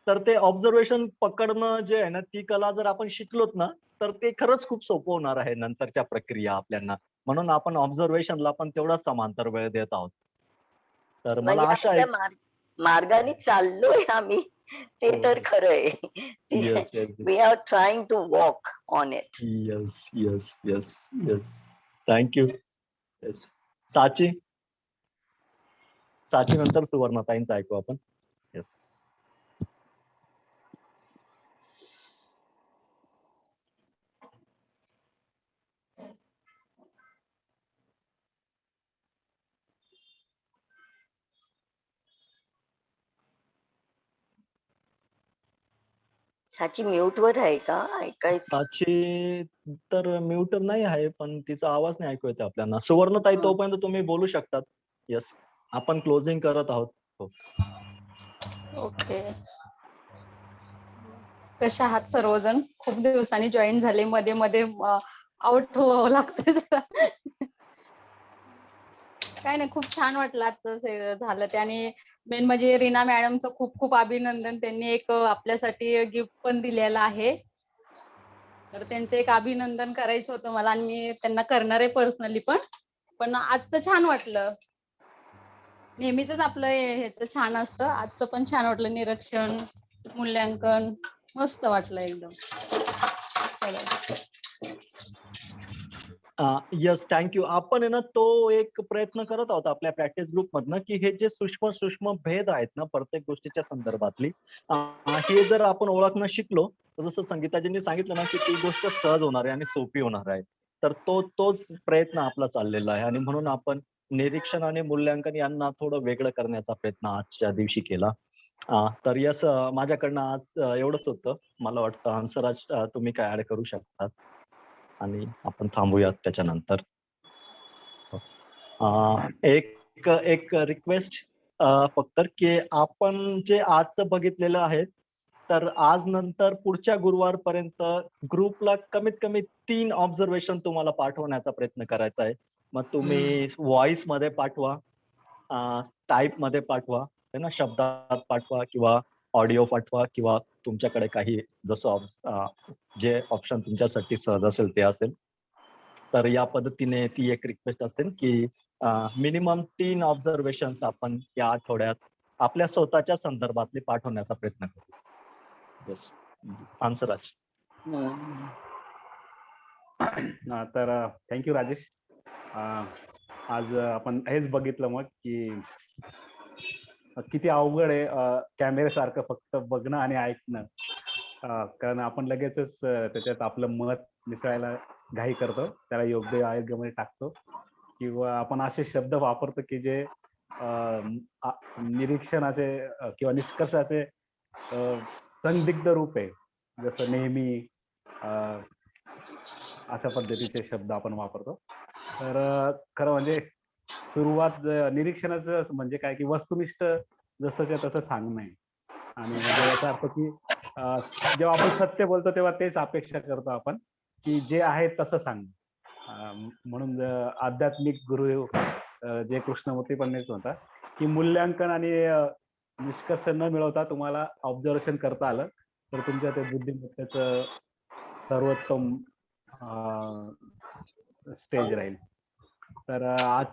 तर ते ऑब्झर्वेशन पकडणं जे आहे ना ती कला जर आपण शिकलोत ना तर ते खरंच खूप सोपं होणार आहे नंतरच्या प्रक्रिया आपल्याला. म्हणून आपण ऑब्झर्वेशनला पण तेवढाच समांतर वेळ देत आहोत. तर मला म्हणजे आशा आहे आपल्या मार्गाने चाललोय आम्ही, ते हो, तर हो. खरं आहे. Yes yes we are trying to walk on it. Yes yes yes yes thank you. Yes Sachi नंतर सुवर्णाताईंचं ऐकू आपण. येस. साची म्यूट वर आहे का? ऐकायचं. साची तर म्यूट नाही आहे, पण तिचा आवाज नाही ऐकू येते आपल्याला. सुवर्णताई तोपर्यंत तुम्ही बोलू शकतात. येस, आपण क्लोजिंग करत आहोत. हो. ओके. कशा आहात सर्वजण? खूप दिवसांनी जॉईन झाले. मध्ये मध्ये आउट व्हावं लागतं जरा. काय नाही, खूप छान वाटलं आजचं झालं ते. आणि मेन म्हणजे रीना मॅडमचं खूप खूप अभिनंदन. त्यांनी एक आपल्यासाठी गिफ्ट पण दिलेला आहे. तर त्यांचं एक अभिनंदन करायचं होतं मला, आणि मी त्यांना करणार आहे पर्सनली पण आजचं छान वाटलं. नेहमीच आपलं ह्याचं छान असतं, आजचं पण छान वाटलं. निरीक्षण, मूल्यांकन मस्त वाटलं एकदम. Yes, thank you. आपण आहे ना तो एक प्रयत्न करत आहोत आपल्या प्रॅक्टिस ग्रुप मधनं, की हे जे सूक्ष्म भेद आहेत ना प्रत्येक गोष्टीच्या संदर्भातली, हे जर आपण ओळखणं शिकलो, तर जसं संगीताजींनी सांगितलं ना, की ती गोष्ट सहज होणार आहे आणि सोपी होणार आहे. तर तोच प्रयत्न आपला चाललेला आहे, आणि म्हणून आपण निरीक्षण आणि मूल्यांकन यांना थोडं वेगळं करण्याचा प्रयत्न आजच्या दिवशी केला. तर यस, माझ्याकडनं आज एवढंच होतं. मला वाटतं हंसराज तुम्ही काय ऍड करू शकतात आणि आपण थांबूयात त्याच्यानंतर. एक रिक्वेस्ट फक्त, की आपण जे आजचं बघितलेलं आहे, तर आज नंतर पुढच्या गुरुवारपर्यंत ग्रुपला कमीत कमी 3 ऑब्झर्वेशन तुम्हाला पाठवण्याचा प्रयत्न करायचा आहे. मग तुम्ही व्हॉइस मध्ये पाठवा, टाइप मध्ये पाठवा, है ना, शब्दात पाठवा किंवा ऑडिओ पाठवा, किंवा तुमच्याकडे काही जसं जे ऑप्शन तुमच्यासाठी सहज असेल ते असेल. तर या पद्धतीने ती एक रिक्वेस्ट असेल, की मिनिमम 3 ऑब्झर्वेशन्स आपण या आठवड्यात आपल्या स्वतःच्या संदर्भातले पाठवण्याचा प्रयत्न करू. येस, हंसराज. तर थँक्यू राजेश. आज आपण हेच बघितलं मग की किती अवघड आहे कॅमेऱ्यासारखं फक्त बघणं आणि ऐकणं. कारण आपण लगेचच त्याच्यात आपलं मत मिसळायला घाई करतो, त्याला योग्य आयोगामध्ये टाकतो, किंवा आपण असे शब्द वापरतो की जे निरीक्षणाचे किंवा निष्कर्षाचे संदिग्ध रूप आहे, जसं नेहमी, अशा पद्धतीचे शब्द आपण वापरतो. तर खरं म्हणजे सुरुवात निरीक्षणाचं म्हणजे काय, की वस्तुनिष्ठ जसंच्या तसं सांगणं आहे. आणि म्हणजे याचा अर्थ की जेव्हा आपण सत्य बोलतो तेव्हा तेच अपेक्षा करतो आपण, की जे आहे तसं सांग. म्हणून आध्यात्मिक गुरु जे कृष्णमूर्ती पण हेच होता, की मूल्यांकन आणि निष्कर्ष न मिळवता तुम्हाला ऑब्झर्वेशन करता आलं तर तुमच्या ते बुद्धिमत्तेचं सर्वोत्तम स्टेज राहील. तर आज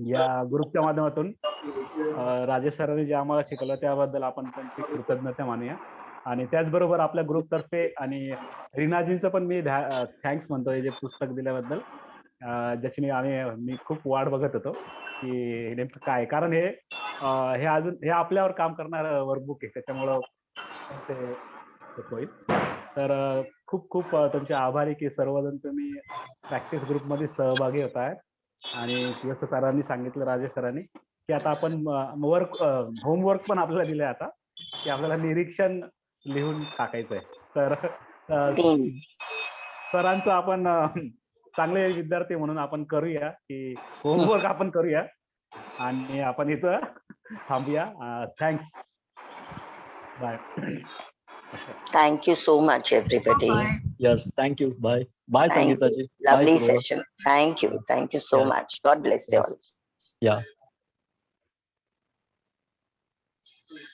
या ग्रुपच्या माध्यमातून राजेश सरांनी जे आम्हाला शिकवलं त्याबद्दल आपण त्यांची कृतज्ञता मानूया. आणि त्याचबरोबर आपल्या ग्रुपतर्फे आणि रीनाजींचं पण मी थँक्स म्हणतोय जे पुस्तक दिल्याबद्दल, ज्याची मी खूप वाट बघत होतो की नेमकं काय, कारण हे अजून हे आपल्यावर काम करणार वर्कबुक आहे, त्याच्यामुळं ते होईल. तर खूप खूप तुमचे आभारी की सर्वजण तुम्ही प्रॅक्टिस ग्रुपमध्ये सहभागी होत आहे. आणि जसं सरांनी सांगितलं, राजेश सरांनी, की आता आपण होमवर्क पण आपल्याला दिलंय आता, की आपल्याला निरीक्षण लिहून टाकायचं आहे. तर सरांचं आपण चांगले विद्यार्थी म्हणून आपण करूया, की होमवर्क आपण करूया आणि आपण इथं थांबूया. Thanks, bye. Thank you so much, everybody. Yes, thank you. Bye. Bye, Thank you. Sangeeta ji. Bye, Lovely Purva. session. Thank you. Thank you so Yeah. much. God bless you Yes. all. Yeah.